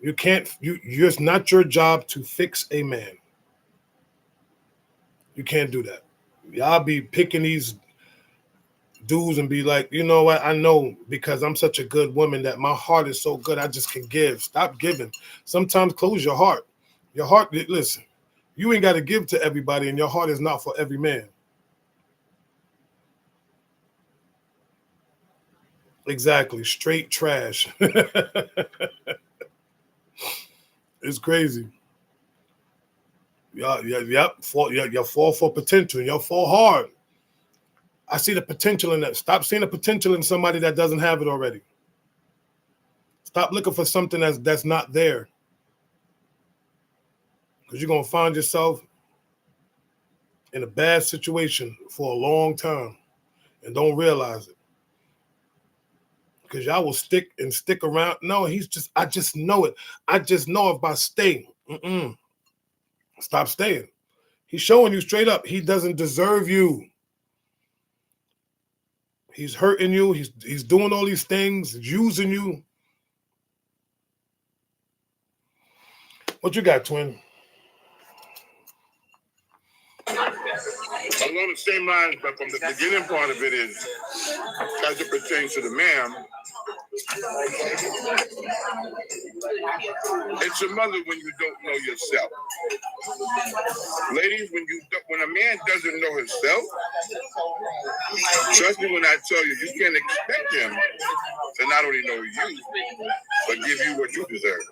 You can't, it's not your job to fix a man. You can't do that. Y'all be picking these dudes and be like, you know what? I know because I'm such a good woman that my heart is so good, I just can give. Stop giving. Sometimes close your heart. Your heart, listen, you ain't got to give to everybody, and your heart is not for every man. Exactly. Straight trash. It's crazy. Yep. You fall for potential. You fall hard. I see the potential in that. Stop seeing the potential in somebody that doesn't have it already. Stop looking for something that's not there. Because you're going to find yourself in a bad situation for a long time and don't realize it. Because y'all will stick around. No, I just know it. I just know if I stay. Stop staying. He's showing you straight up. He doesn't deserve you. He's hurting you. He's doing all these things, using you. What you got, twin? Along the same lines, but from the beginning part of it is, as it pertains to the man, it's a mother when you don't know yourself. Ladies, when a man doesn't know himself, trust me when I tell you, you can't expect him to not only know you, but give you what you deserve.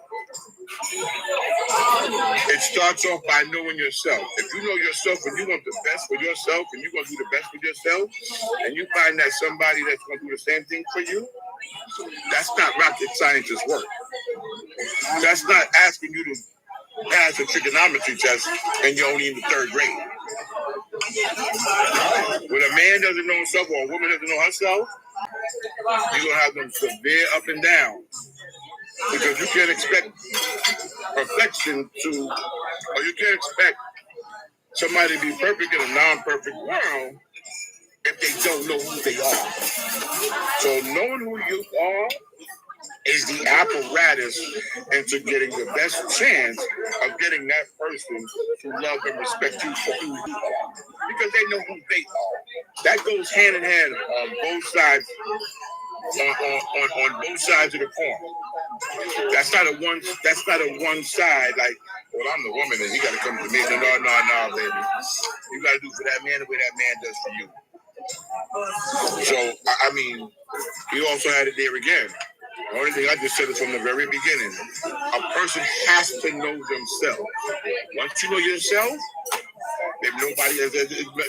It starts off by knowing yourself. If you know yourself and you want the best for yourself and you're going to do the best for yourself, and you find that somebody that's going to do the same thing for you, that's not rocket scientist work. That's not asking you to pass a trigonometry test and you're only in the 3rd grade. When a man doesn't know himself or a woman doesn't know herself, you're going to have them severe up and down. Because you can't expect perfection to, or you can't expect somebody to be perfect in a non-perfect world if they don't know who they are. So knowing who you are is the apparatus into getting the best chance of getting that person to love and respect you for who you are. Because they know who they are. That goes hand in hand on both sides, on both sides of the coin. That's not a one side, like, well, I'm the woman and he got to come to me. No, baby. You got to do for that man the way that man does for you. So, I mean, you also had it there again. The only thing I just said is from the very beginning. A person has to know themselves. Once you know yourself, if nobody,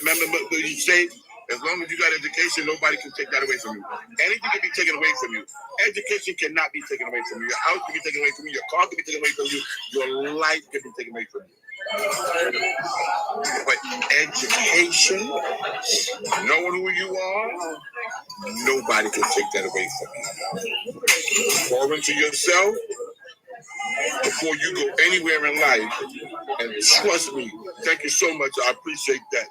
remember you say, as long as you got education, nobody can take that away from you. Anything can be taken away from you. Education cannot be taken away from you. Your house can be taken away from you. Your car can be taken away from you. Your life can be taken away from you. But education, knowing who you are, nobody can take that away from you. Pour into yourself before you go anywhere in life. And trust me, thank you so much. I appreciate that.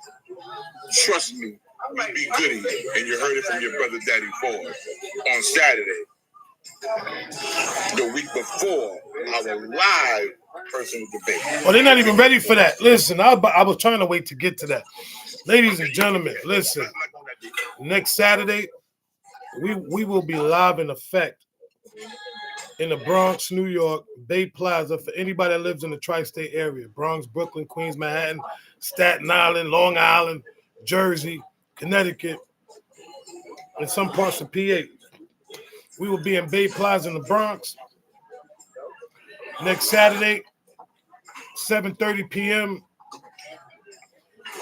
Trust me. Be goody, and you heard it from your brother Daddy Ford on Saturday, the week before our live personal debate. Well, they're not even ready for that. Listen, I was trying to wait to get to that. Ladies and gentlemen, listen. Next Saturday, we will be live in effect in the Bronx, New York, Bay Plaza for anybody that lives in the tri-state area: Bronx, Brooklyn, Queens, Manhattan, Staten Island, Long Island, Jersey, Connecticut, and some parts of PA. We will be in Bay Plaza in the Bronx next Saturday, 7:30 p.m.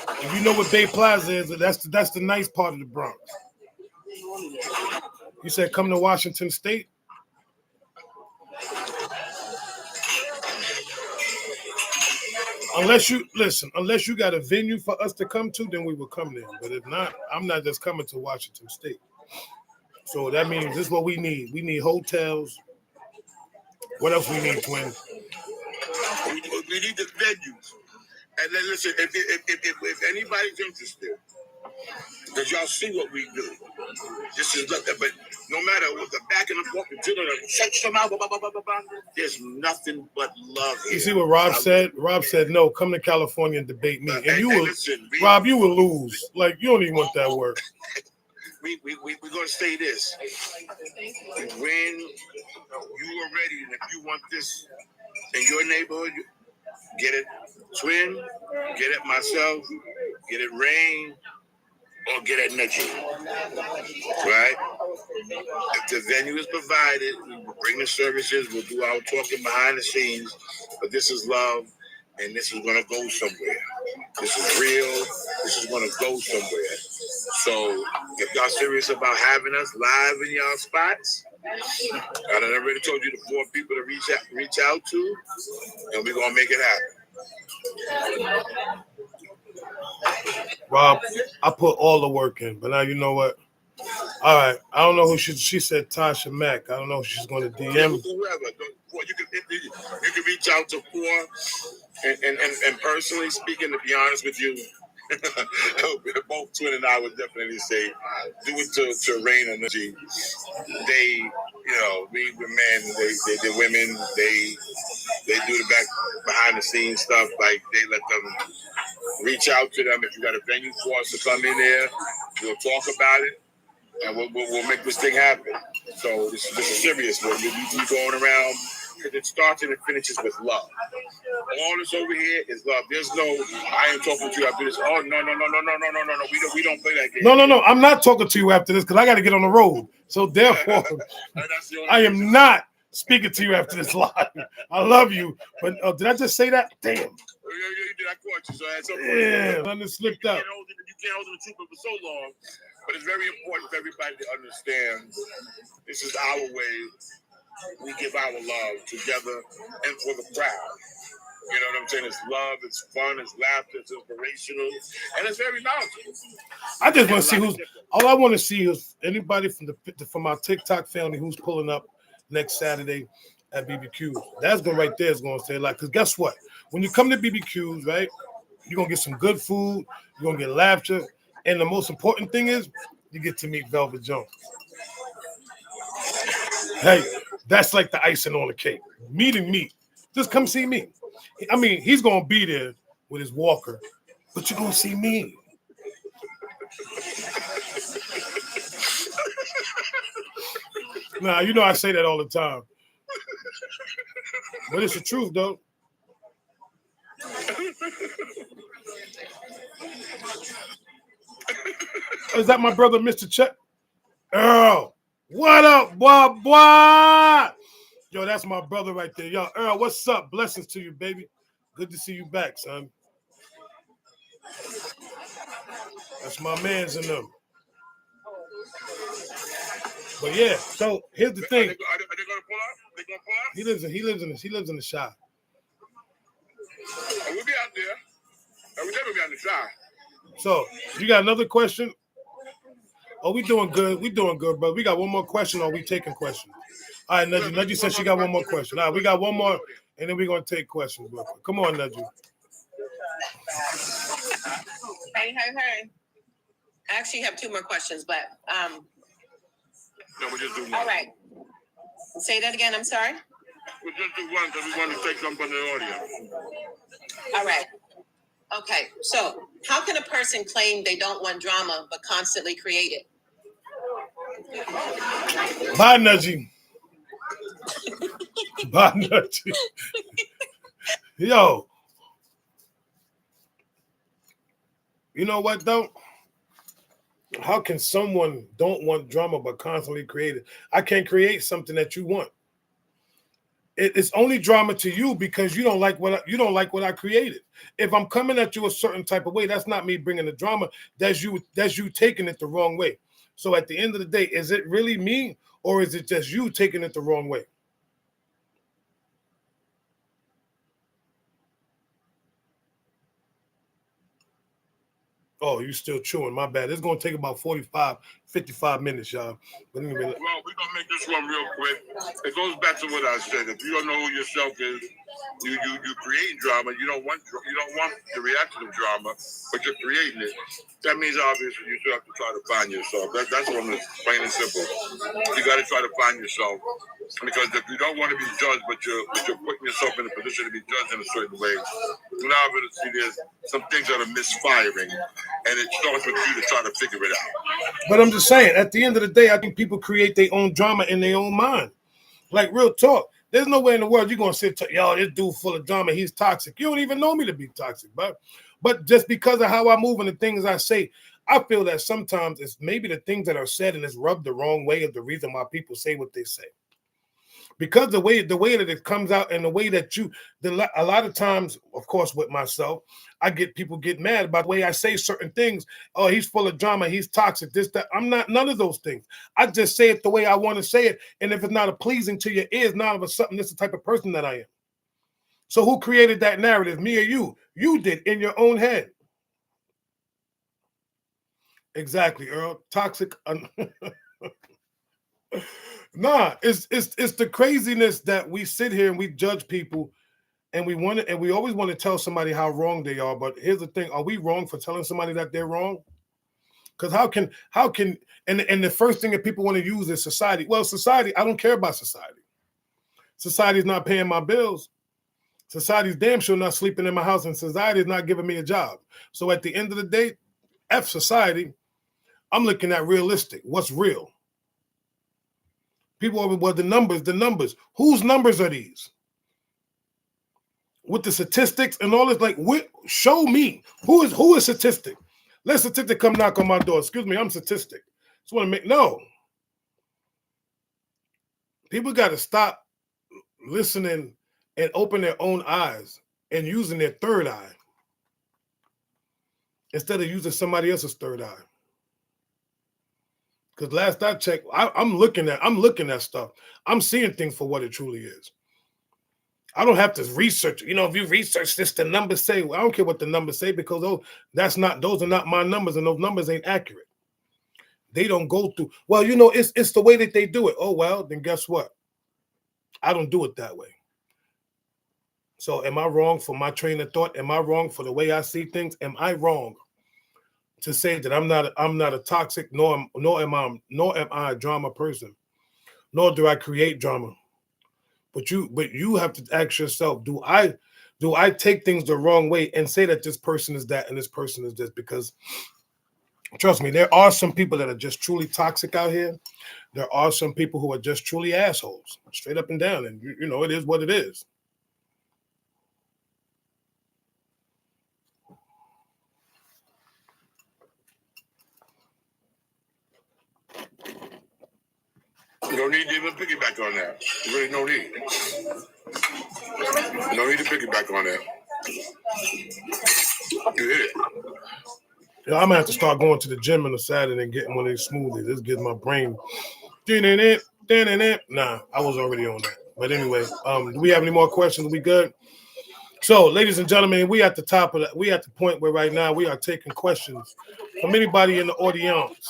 If you know what Bay Plaza is, that's the nice part of the Bronx. You said come to Washington State? Unless you got a venue for us to come to, then we will come there. But if not, I'm not just coming to Washington State. So that means this is what we need. We need hotels. What else we need, Twin? We need the venues. And then listen, if anybody's interested, because y'all see what we do. This is nothing, but no matter what the back and the forth, shut them out, there's nothing but love here. You see what Rob said? Rob said, no, come to California and debate me. And you will, Rob, you will lose. Like, you don't even want that work. We're going to say this. When you are ready, and if you want this in your neighborhood, get it Twin, get it myself, get it Rain, or get it Nettie. Right? If the venue is provided, we will bring the services, we'll do our talking behind the scenes, but this is love, and this is going to go somewhere. This is real. This is going to go somewhere. So if y'all serious about having us live in y'all spots, I done already told you the 4 people to reach out to, and we're going to make it happen. Rob, I put all the work in, but now you know what? All right, I don't know who she said Tasha Mack. I don't know if she's going to DM. Whoever. You can reach out to 4, and personally speaking, to be honest with you, both Twin and I would definitely say, do it to Rain and G. They, we the men, the women, they do the behind the scenes stuff. Like they let them reach out to them. If you got a venue for us to come in there, we'll talk about it, and we'll make this thing happen. So this is serious. We're going around. It starts and it finishes with love. All this over here is love. There's no, I ain't talking to you after this. Oh, no. We don't play that game. No. I'm not talking to you after this because I got to get on the road. So therefore, I am not speaking to you after this live. I love you, but did I just say that? Damn. Yeah, you did. I caught you. So at some point, Yeah, I just slipped out. You can't hold the truth for so long, but it's very important for everybody to understand this is our way. We give our love together and for the crowd. You know what I'm saying? It's love, it's fun, it's laughter, it's inspirational, and it's very knowledgeable. I just want to see who's. All I want to see is anybody from our TikTok family who's pulling up next Saturday at BBQs. That's going right there is going to say a lot. Because guess what? When you come to BBQs, right, you're going to get some good food. You're going to get laughter. And the most important thing is you get to meet Velvet Jones. Hey, that's like the icing on the cake. Meeting me. Just come see me. I mean, he's going to be there with his walker, but you're going to see me. Nah, you know I say that all the time. But it's the truth, though. Is that my brother, Mr. Chuck? Earl, what up, boy? Yo, that's my brother right there. Yo, Earl, what's up? Blessings to you, baby. Good to see you back, son. That's my man's in them. But yeah, so here's the thing. Are they going to pull up? They going to pull up? He lives in the shop. Oh, we'll be out there. We'll never be on the shop. So you got another question? Oh, we doing good. We doing good, bro. We got one more question, or we taking questions? All right, Nudgy. Nudgy said she got one more question. All right, we got one more, and then we're gonna take questions. Bro. Come on, Nudgy. Hey. I actually have two more questions, but No, we'll just do one. all right. Say that again. I'm sorry. We'll just do one because we want to take some from the audience. All right. Okay. So, how can a person claim they don't want drama but constantly create it? Bye, Nudgy. Bye, Nudgy. Yo. You know what, though? How can someone don't want drama but constantly create it? I can't create something that you want. It's only drama to you because you don't like what I created. If I'm coming at you a certain type of way, that's not me bringing the drama. That's you taking it the wrong way. So at the end of the day, is it really me or is it just you taking it the wrong way? Oh, you still chewing. My bad. It's going to take about 45, 55 minutes, y'all. But anyway, well, we're going to make this one real quick. It goes back to what I said. If you don't know who yourself is, you create drama. You don't want the reaction of drama, but you're creating it. That means obviously you still have to try to find yourself. That's one that's plain and simple. You got to try to find yourself. Because if you don't want to be judged, but you're putting yourself in a position to be judged in a certain way, you're now able to see there's some things that are misfiring, and it starts with you to try to figure it out. But I'm just saying, at the end of the day, I think people create their own drama in their own mind. Like, real talk. There's no way in the world you're going to sit, yo, this dude full of drama, he's toxic. You don't even know me to be toxic, but just because of how I move and the things I say, I feel that sometimes it's maybe the things that are said and it's rubbed the wrong way is the reason why people say what they say. Because the way that it comes out and the way that a lot of times, of course, with myself, I get people get mad about the way I say certain things. Oh, he's full of drama. He's toxic. This, that. I'm not none of those things. I just say it the way I want to say it. And if it's not pleasing to your ears, none of a sudden, this is the type of person that I am. So who created that narrative? Me or you? You did in your own head. Exactly, Earl. Toxic. Nah, it's the craziness that we sit here and we judge people and we always want to tell somebody how wrong they are. But here's the thing, are we wrong for telling somebody that they're wrong? Because how can and the first thing that people want to use is society. Well, society, I don't care about society. Society's not paying my bills. Society's damn sure not sleeping in my house, and society is not giving me a job. So at the end of the day, F society, I'm looking at realistic. What's real? People over, well, the numbers. Whose numbers are these? With the statistics and all this, like, show me who is statistic. Let statistic come knock on my door. Excuse me, I'm statistic. Just want to no. People got to stop listening and open their own eyes and using their third eye instead of using somebody else's third eye. Because last I checked, I'm looking at stuff. I'm seeing things for what it truly is. I don't have to research. You know, if you research this, the numbers say. Well, I don't care what the numbers say because those are not my numbers, and those numbers ain't accurate. They don't go through. Well, you know, it's the way that they do it. Oh well, then guess what? I don't do it that way. So, am I wrong for my train of thought? Am I wrong for the way I see things? Am I wrong to say that I'm not a toxic, nor am I a drama person, nor do I create drama? But you have to ask yourself, do I take things the wrong way and say that this person is that and this person is this? Because trust me, there are some people that are just truly toxic out here. There are some people who are just truly assholes, straight up and down. And you know, it is what it is. No need to even piggyback on that. Really, no need. No need to piggyback on that. You hit it. Yeah, I'm gonna have to start going to the gym on a Saturday and getting one of these smoothies. This gives my brain. Nah, I was already on that. But anyway, do we have any more questions? We good? So, ladies and gentlemen, we at the point where right now we are taking questions from anybody in the audience.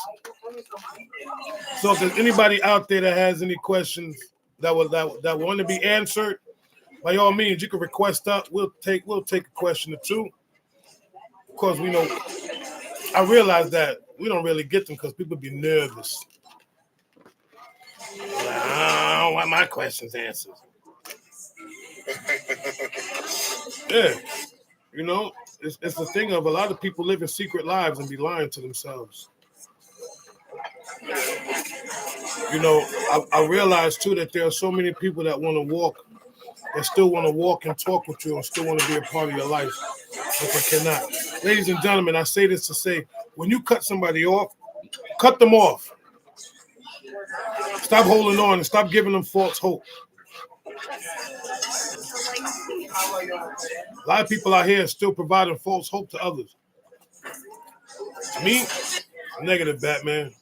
So if there's anybody out there that has any questions that want to be answered, by all means, you can request up. We'll take a question or two. Of course, we know. I realize that we don't really get them because people be nervous. I don't want my questions answered. Yeah, you know, it's the thing of a lot of people living secret lives and be lying to themselves. You know, I realize too that there are so many people that want to walk, that still want to walk and talk with you and still want to be a part of your life, but they cannot. Ladies and gentlemen, I say this to say, when you cut somebody off, cut them off. Stop holding on and stop giving them false hope. A lot of people out here are still providing false hope to others. Me, negative, Batman.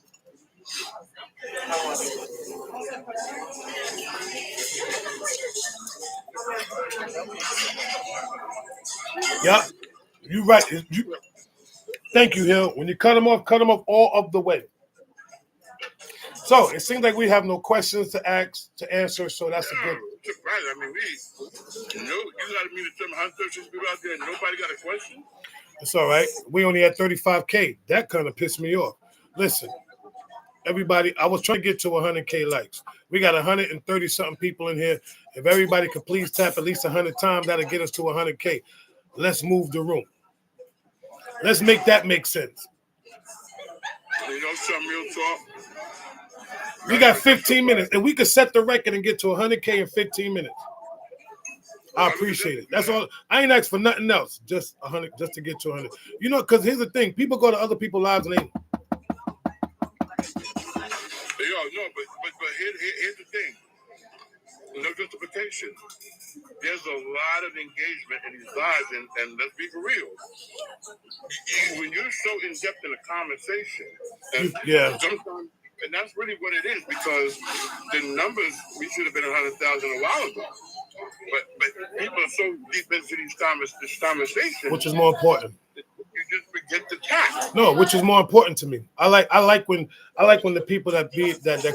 Yeah, you're right. Thank you, Hill. When you cut them off all of the way. So it seems like we have no questions to answer. So that's a good. Right. I mean, you got to meet some 136 people out there and nobody got a question. It's all right. We only had 35K. That kind of pissed me off. Listen, everybody, I was trying to get to 100K likes. We got 130 something people in here. If everybody could please tap at least 100 times, that'll get us to 100K. Let's move the room. Let's make that make sense. You know, some real talk. We got 15 minutes, and we could set the record and get to 100K in 15 minutes. I appreciate it. That's all. I ain't asked for nothing else. Just 100, just to get to 100. You know, because here's the thing: people go to other people's lives and they. But here's the thing. No justification. There's a lot of engagement in these lives, and let's be for real. When you're so in depth in a conversation, yeah. Sometimes. And that's really what it is, because the numbers, we should have been 100,000 a while ago. But people are so deep into this conversation. Which is more important? You just forget the task. No, which is more important to me. I like when the people that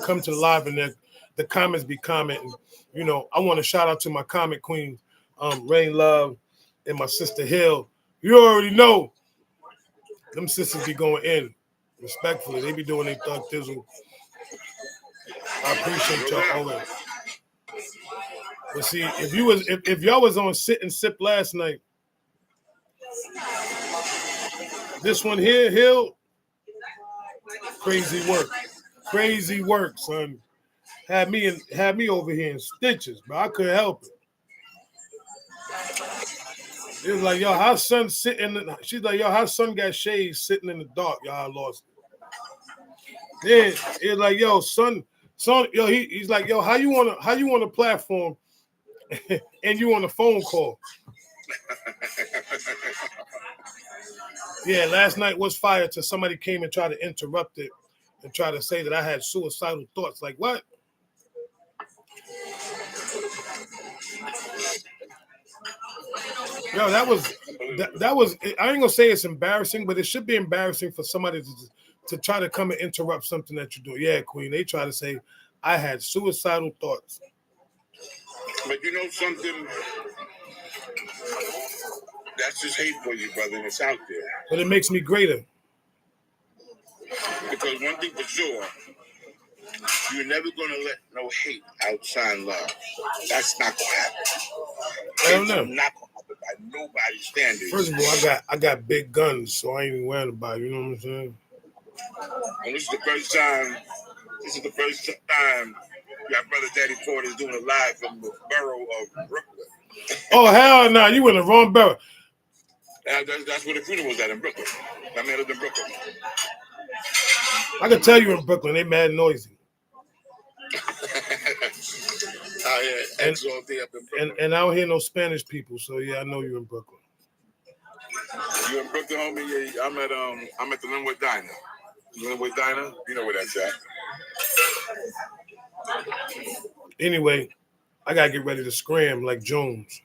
come to the live and the comments be commenting. You know, I want to shout out to my comment queen, Rain Love, and my sister Hill. You already know them sisters be going in. Respectfully, they be doing their thug thizzle. I appreciate y'all always. But see, if y'all was on Sit and Sip last night, this one here, Hill, crazy work, son. Had me over here in stitches, but I couldn't help it. It was like, yo, how son sitting? She's like, yo, how son got shades sitting in the dark? Y'all, I lost it. Then it's like, yo, son, yo, he's like, yo, how you want a platform and you on the phone call. Yeah, last night was fire till somebody came and tried to interrupt it and try to say that I had suicidal thoughts. Like what? Yo, that was. I ain't gonna say it's embarrassing, but it should be embarrassing for somebody to try to come and interrupt something that you do. Yeah, Queen. They try to say I had suicidal thoughts. But you know something? That's just hate for you, brother, and it's out there. But it makes me greater. Because one thing for sure, you're never gonna let no hate outshine love. That's not gonna happen. I don't know. It's not gonna happen by nobody's standards. First of all, I got big guns, so I ain't even worried about it. You know what I'm saying? And this is the first time your brother Daddy Ford is doing a live from the borough of Brooklyn. Oh hell no! You in the wrong borough. That's where the funeral was at in Brooklyn. I met it in Brooklyn. I can tell you in Brooklyn, they mad noisy. And I don't hear no Spanish people, so yeah, I know you in Brooklyn. You in Brooklyn, homie? Yeah, I'm at the Linwood Diner. Linwood Diner, you know where that's at. Anyway, I gotta get ready to scram like Jones.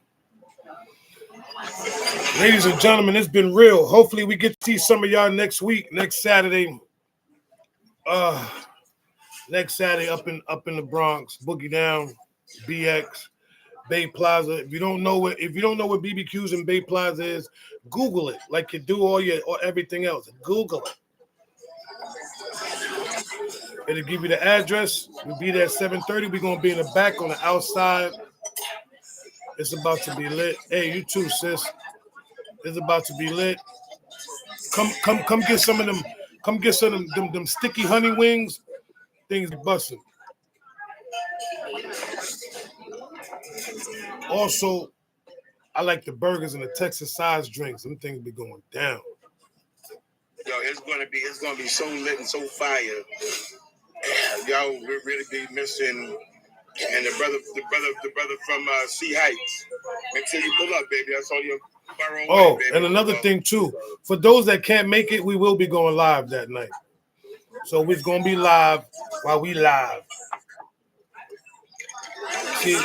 Ladies and gentlemen, it's been real. Hopefully we get to see some of y'all next week, next Saturday. Next Saturday up in the Bronx, Boogie Down, BX, Bay Plaza. If you don't know what BBQs and Bay Plaza is, Google it like you do or everything else. Google it. It'll give you the address. We'll be there at 7:30. We're gonna be in the back on the outside. It's about to be lit. Hey, you too, sis. It's about to be lit. Come get some of them. Come get some of them sticky honey wings. Things busting. Also, I like the burgers and the Texas size drinks. Them things be going down. Yo, it's gonna be so lit and so fire. Y'all will really be missing. And the brother from C Heights. Make sure you pull up, baby. I saw you. Oh, and another thing too. For those that can't make it, we will be going live that night. So we're gonna be live while we live. See,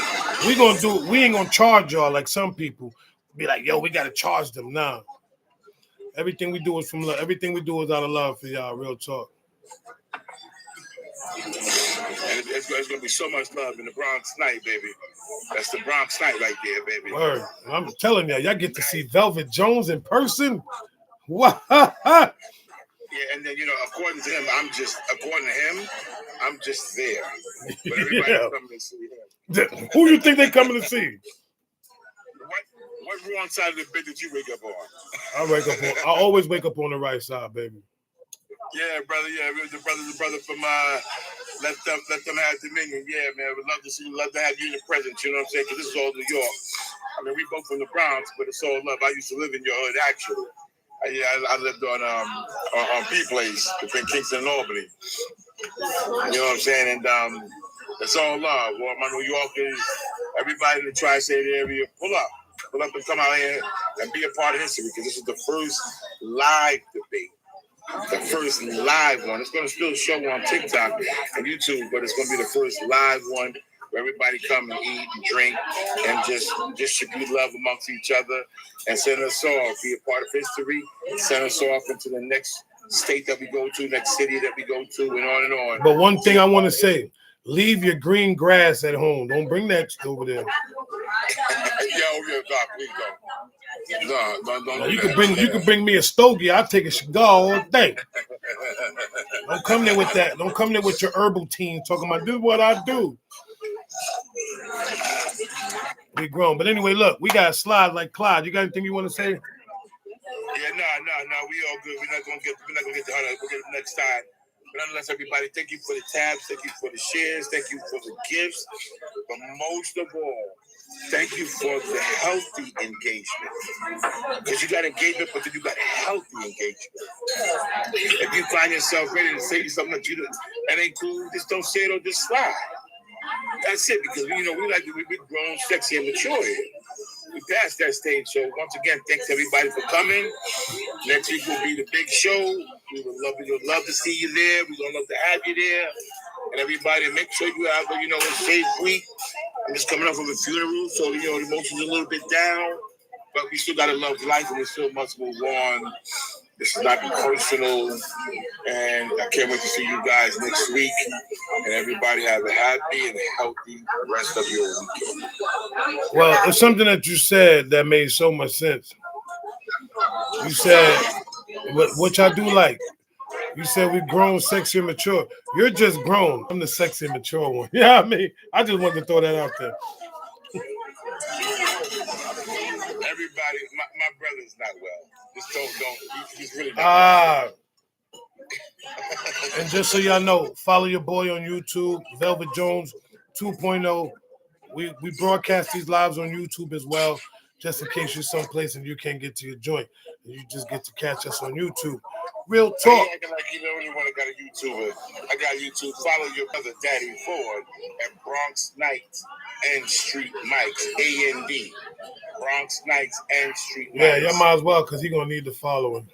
we ain't gonna charge y'all like some people. Be like, yo, we gotta charge them now. Everything we do is from love. Everything we do is out of love for y'all. Real talk. And it's gonna be so much love in the Bronx night, baby. That's the Bronx night right there, baby. Word. I'm telling y'all get to see Velvet Jones in person. What? Yeah, and then according to him, I'm just there. But everybody's coming to see him. Who you think they coming to see? What wrong side of the bed did you wake up on? I always wake up on the right side, baby. Yeah, brother. Yeah, the brother from let them have Dominion. Yeah, man. We'd love to see. Love to have you in the presence. You know what I'm saying? Because this is all New York. I mean, we both from the Bronx, but it's all love. I used to live in your hood, actually. I lived on P Place between Kingston and Albany. You know what I'm saying? And it's all love. Well, my New Yorkers, everybody in the tri-state area, pull up and come out here and be a part of history, because this is the first live debate. The first live one. It's going to still show on TikTok and YouTube, but it's going to be the first live one where everybody come and eat and drink and just distribute love amongst each other and send us off, be a part of history, send us off into the next state that we go to, next city that we go to, and on and on. But one thing I want to say, leave your green grass at home. Don't bring that over there. Yeah, Doc, please don't. No, you can bring me a stogie. I'll take a cigar all day. Don't come there with that. Don't come there with your herbal team talking about this is what I do. We grown. But anyway, look, we got slides like Clyde. You got anything you want to say? Yeah, no. We all good. We're not gonna get the 100. We'll get it next time. But nonetheless, everybody, thank you for the tabs, thank you for the shares, thank you for the gifts. But most of all, thank you for the healthy engagement. Because you got engagement, but then you got healthy engagement. If you find yourself ready to say something that ain't cool, just don't say it or just slide. That's it, because we like to be grown, sexy, and mature here. We passed that stage. So once again, thanks everybody for coming. Next week will be the big show. We would love to see you there. We would love to have you there. And everybody, make sure you have a safe week. I'm just coming up from a funeral, so the emotions are a little bit down. But we still gotta love life, and we still must move on. This is not personal, and I can't wait to see you guys next week. And everybody have a happy and healthy rest of your weekend. Well, it's something that you said that made so much sense. You said, which I do like. You said we've grown, sexy, and mature. You're just grown. I'm the sexy and mature one. Yeah, I mean, I just wanted to throw that out there. Everybody, my brother's not well. Just don't. He's really not well. And just so y'all know, follow your boy on YouTube, Velvet Jones 2.0. We broadcast these lives on YouTube as well, just in case you're someplace and you can't get to your joint. And you just get to catch us on YouTube. Real talk. I acting like you the only one that got a YouTuber. I got YouTube. Follow your brother Daddy Ford at Bronx Nights and Street Mics, AND. Bronx Nights and Street Mics. Yeah, y'all might as well, because he's going to need the following.